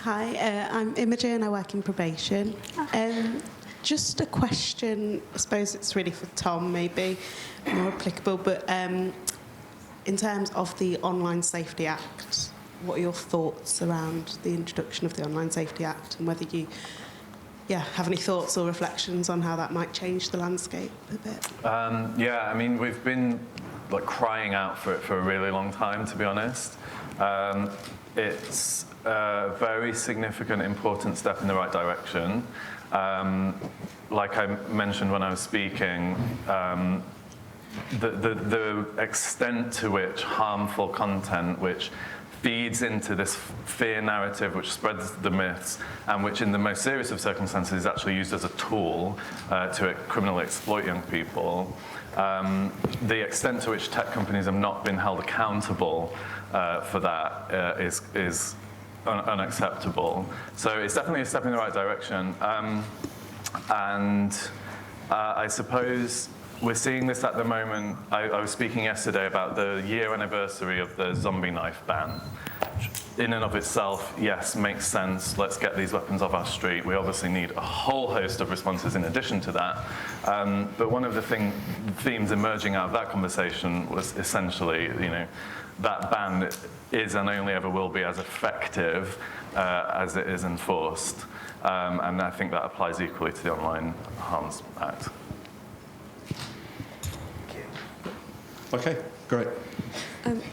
Hi, I'm Imogen and I work in probation. Just a question, I suppose it's really for Tom, maybe more applicable, but in terms of the Online Safety Act, what are your thoughts around the introduction of the Online Safety Act, and whether you have any thoughts or reflections on how that might change the landscape a bit? Yeah, I mean, we've been crying out for it for a really long time, to be honest. It's a very significant, important step in the right direction. Like I mentioned when I was speaking, the extent to which harmful content, which feeds into this fear narrative, which spreads the myths, and which in the most serious of circumstances is actually used as a tool to criminally exploit young people, the extent to which tech companies have not been held accountable for that is unacceptable. So it's definitely a step in the right direction. I suppose we're seeing this at the moment. I was speaking yesterday about the year anniversary of the zombie knife ban. In and of itself, yes, makes sense. Let's get these weapons off our street. We obviously need a whole host of responses in addition to that. But one of the themes emerging out of that conversation was essentially, that ban is and only ever will be as effective as it is enforced. And I think that applies equally to the Online Harms Act. Okay, great.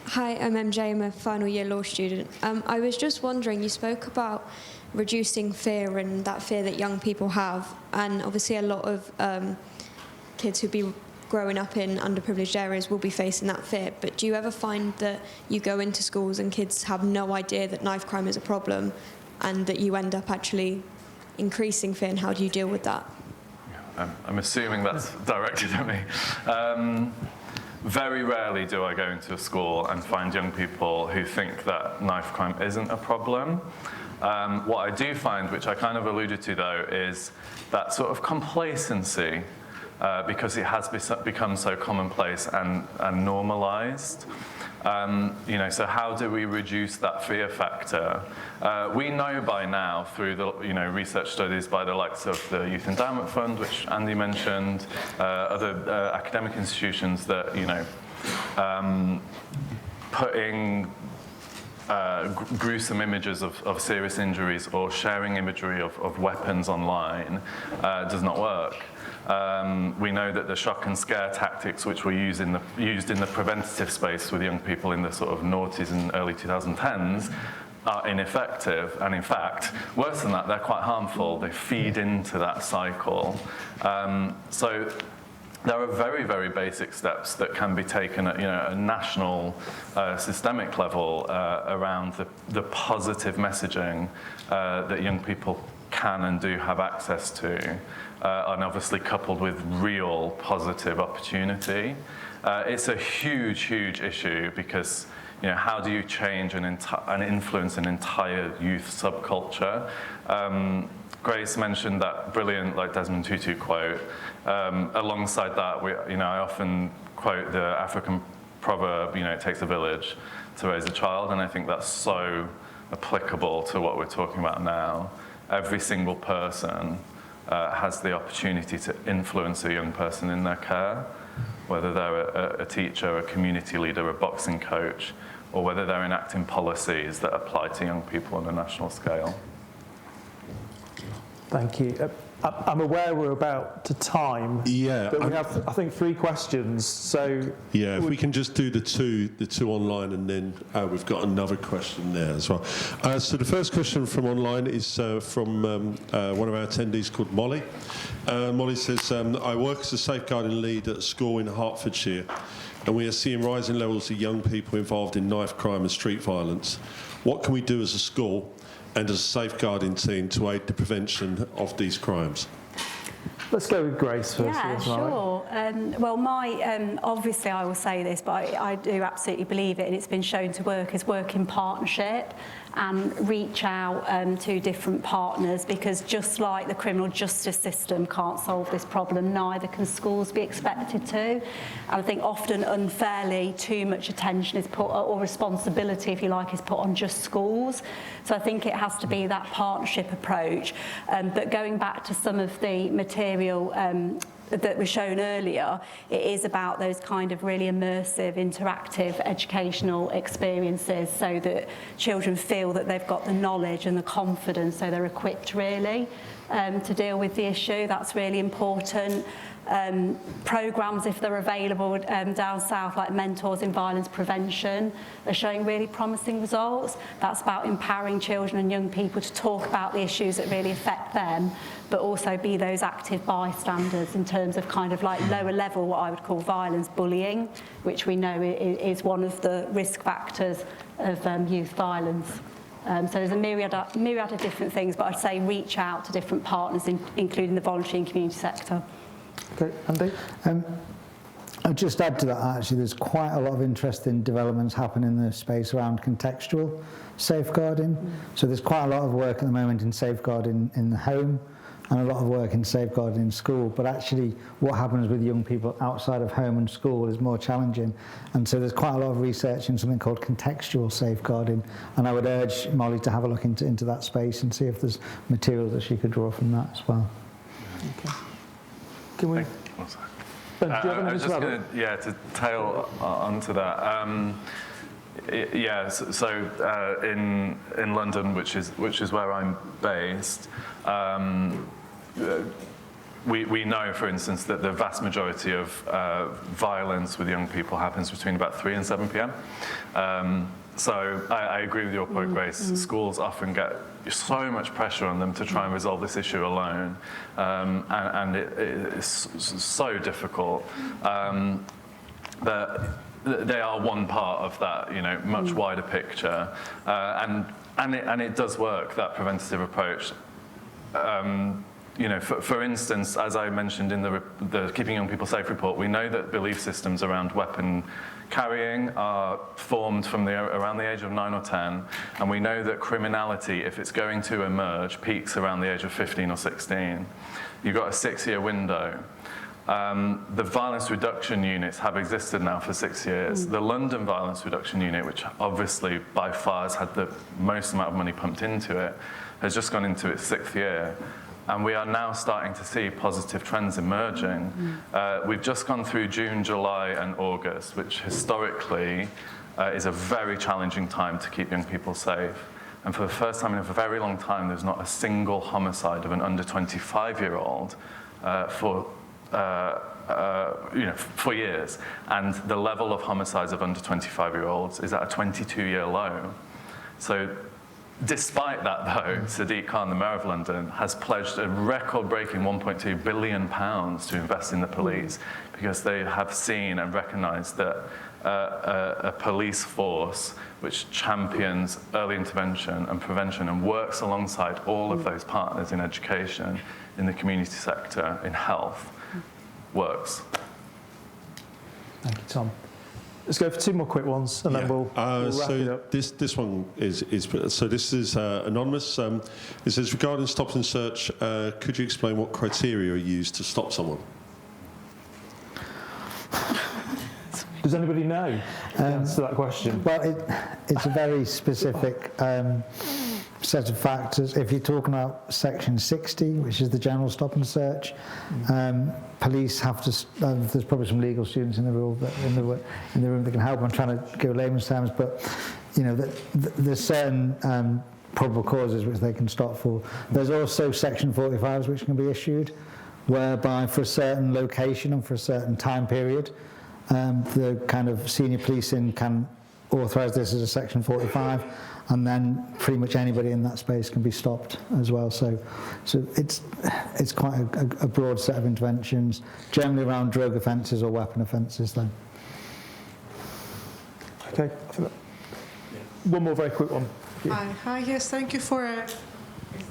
Hi, I'm MJ. I'm a final year law student. I was just wondering, you spoke about reducing fear and that fear that young people have, and obviously a lot of kids who'd be growing up in underprivileged areas will be facing that fear. But do you ever find that you go into schools and kids have no idea that knife crime is a problem, and that you end up actually increasing fear, and how do you deal with that? I'm assuming that's directed at me. Very rarely do I go into a school and find young people who think that knife crime isn't a problem. What I do find, which I kind of alluded to though, is that sort of complacency, because it has become so commonplace and normalized. So how do we reduce that fear factor? We know by now through the research studies by the likes of the Youth Endowment Fund, which Andy mentioned, other academic institutions, that putting gruesome images of serious injuries or sharing imagery of weapons online does not work. We know that the shock and scare tactics which were used in the preventative space with young people in the sort of noughties and early 2010s are ineffective, and in fact, worse than that, they're quite harmful. They feed into that cycle. So there are very, very basic steps that can be taken at a national, systemic level around the positive messaging that young people can and do have access to, and obviously coupled with real positive opportunity. It's a huge, huge issue because how do you change and influence an entire youth subculture? Grace mentioned that brilliant Desmond Tutu quote. Alongside that, I often quote the African proverb, it takes a village to raise a child, and I think that's so applicable to what we're talking about now. Every single person has the opportunity to influence a young person in their care, whether they're a teacher, a community leader, a boxing coach, or whether they're enacting policies that apply to young people on a national scale. Thank you. I'm aware we're about to time. Yeah. But we have, I think, 3 questions. So yeah, if we can just do the two online, and then we've got another question there as well. So the first question from online is from one of our attendees called Molly. Molly says, I work as a safeguarding lead at a school in Hertfordshire, and we are seeing rising levels of young people involved in knife crime and street violence. What can we do as a school and as a safeguarding team to aid the prevention of these crimes? Let's go with Grace first. Yeah, sure. Well, obviously I will say this, but I do absolutely believe it, and it's been shown to work, is work in partnership and reach out to different partners, because just like the criminal justice system can't solve this problem, neither can schools be expected to. And I think often unfairly too much attention is put, or responsibility, if you like, is put on just schools. So I think it has to be that partnership approach. But going back to some of the material that was shown earlier, it is about those kind of really immersive, interactive educational experiences, so that children feel that they've got the knowledge and the confidence, so they're equipped really to deal with the issue. That's really important. Programmes, if they're available down south, like Mentors in Violence Prevention, are showing really promising results. That's about empowering children and young people to talk about the issues that really affect them, but also be those active bystanders in terms of kind of like lower level, what I would call violence, bullying, which we know is one of the risk factors of youth violence. So there's a myriad of different things, but I'd say reach out to different partners, including the voluntary and community sector. Okay, Andy? I'll just add to that, actually, there's quite a lot of interesting developments happening in the space around contextual safeguarding. So there's quite a lot of work at the moment in safeguarding in the home, and a lot of work in safeguarding in school, but actually what happens with young people outside of home and school is more challenging. And so there's quite a lot of research in something called contextual safeguarding, and I would urge Molly to have a look into that space and see if there's material that she could draw from that as well. Okay. Can we... I was just going to tail onto that. In London, which is where I'm based, we know, for instance, that the vast majority of violence with young people happens between about 3 and 7 p.m. So I agree with your point, Grace. Schools often get so much pressure on them to try and resolve this issue alone, and it's so difficult. But they are one part of that, much wider picture, and it does work, that preventative approach. For instance, as I mentioned in the Keeping Young People Safe report, we know that belief systems around weapon carrying are formed from around the age of 9 or 10, and we know that criminality, if it's going to emerge, peaks around the age of 15 or 16. You've got a 6-year window. The violence reduction units have existed now for 6 years. The London Violence Reduction Unit, which obviously by far has had the most amount of money pumped into it, has just gone into its 6th year. And we are now starting to see positive trends emerging. We've just gone through June, July, and August, which historically is a very challenging time to keep young people safe. And for the first time in a very long time, there's not a single homicide of an under 25-year-old for years. And the level of homicides of under 25-year-olds is at a 22-year low. So despite that, though, Sadiq Khan, the Mayor of London, has pledged a record-breaking £1.2 billion to invest in the police, because they have seen and recognised that a police force which champions early intervention and prevention and works alongside all of those partners in education, in the community sector, in health, works. Thank you, Tom. Let's go for 2 more quick ones, and then we'll wrap it up. This one is so this is anonymous. It says, regarding stop and search, could you explain what criteria are used to stop someone? Does anybody know the answer to that question? Well, it's a very specific set of factors. If you're talking about Section 60, which is the general stop and search, police have to. There's probably some legal students in the room that can help. I'm trying to give layman's terms, but you know, there's certain probable causes which they can stop for. There's also Section 45s which can be issued, whereby for a certain location and for a certain time period, the kind of senior policing can authorise this as a Section 45, and then pretty much anybody in that space can be stopped as well. So it's quite a broad set of interventions, generally around drug offences or weapon offences then. Okay. One more very quick one. Hi, yes, thank you for...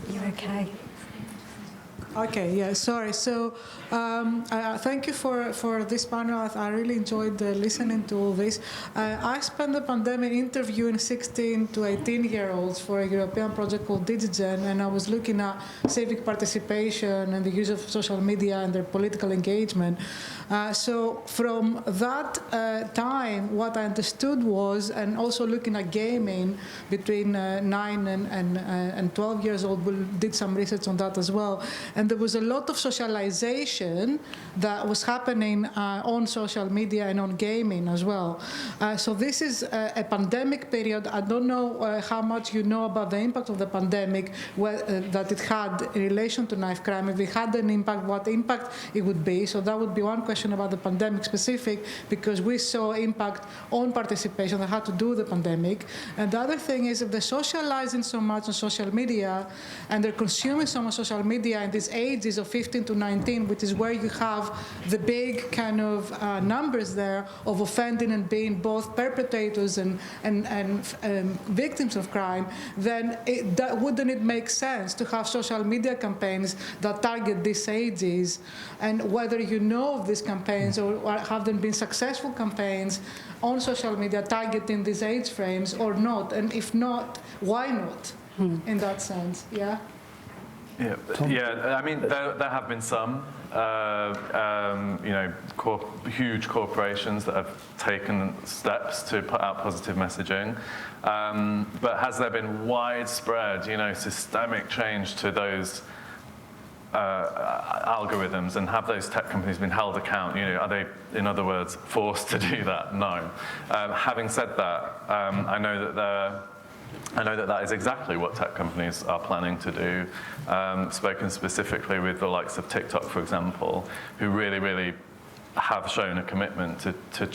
You're okay. Okay, yeah, sorry. So thank you for this panel. I really enjoyed listening to all this. I spent the pandemic interviewing 16 to 18-year-olds for a European project called Digigen, and I was looking at civic participation and the use of social media and their political engagement. So from that time, what I understood was, and also looking at gaming between 9 and 12 years old, we did some research on that as well. And there was a lot of socialization that was happening on social media and on gaming as well. So this is a pandemic period. I don't know how much you know about the impact of the pandemic that it had in relation to knife crime. If it had an impact, what impact it would be. So that would be one question about the pandemic specific, because we saw impact on participation that had to do with the pandemic. And the other thing is, if they're socializing so much on social media and they're consuming so much social media in these ages of 15 to 19, which is where you have the big kind of numbers there of offending and being both perpetrators and victims of crime, then wouldn't it make sense to have social media campaigns that target these ages? And whether you know of these campaigns or have them been successful campaigns on social media targeting these age frames or not? And if not, why not in that sense? Yeah? Yeah, I mean, there have been some, you know, huge corporations that have taken steps to put out positive messaging. But has there been widespread, you know, systemic change to those algorithms, and have those tech companies been held account? You know, are they, in other words, forced to do that? No. Having said that, I know that that is exactly what tech companies are planning to do. Spoken specifically with the likes of TikTok, for example, who really have shown a commitment to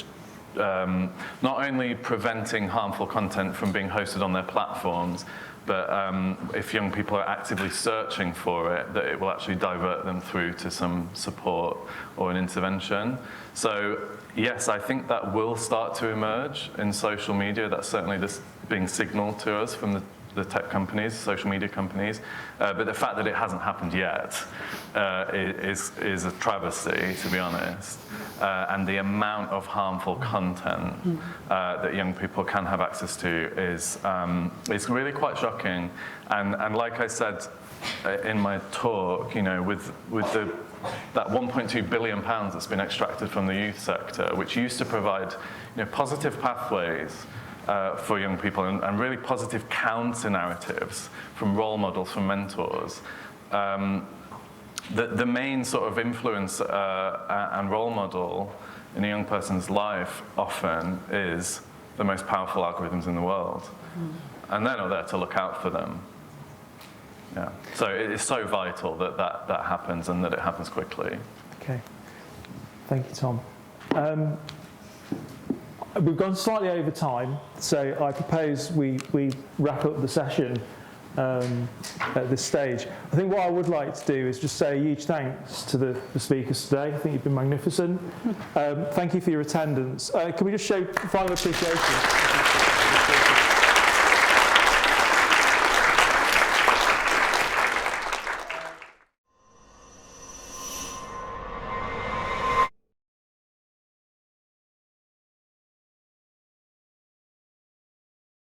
not only preventing harmful content from being hosted on their platforms, but if young people are actively searching for it, that it will actually divert them through to some support or an intervention. So yes, I think that will start to emerge in social media. That's certainly being signaled to us from the tech companies, social media companies. But the fact that it hasn't happened yet is a travesty, to be honest. And the amount of harmful content that young people can have access to is really quite shocking. And like I said in my talk, you know, with that 1.2 billion pounds that's been extracted from the youth sector, which used to provide, you know, positive pathways for young people and really positive counter narratives from role models, from mentors. The main sort of influence and role model in a young person's life often is the most powerful algorithms in the world. And they're not there to look out for them. Yeah. So it is so vital that happens, and that it happens quickly. Okay. Thank you, Tom. We've gone slightly over time, so I propose we wrap up the session at this stage. I think what I would like to do is just say a huge thanks to the speakers today. I think you've been magnificent. Thank you for your attendance. Can we just show final appreciation?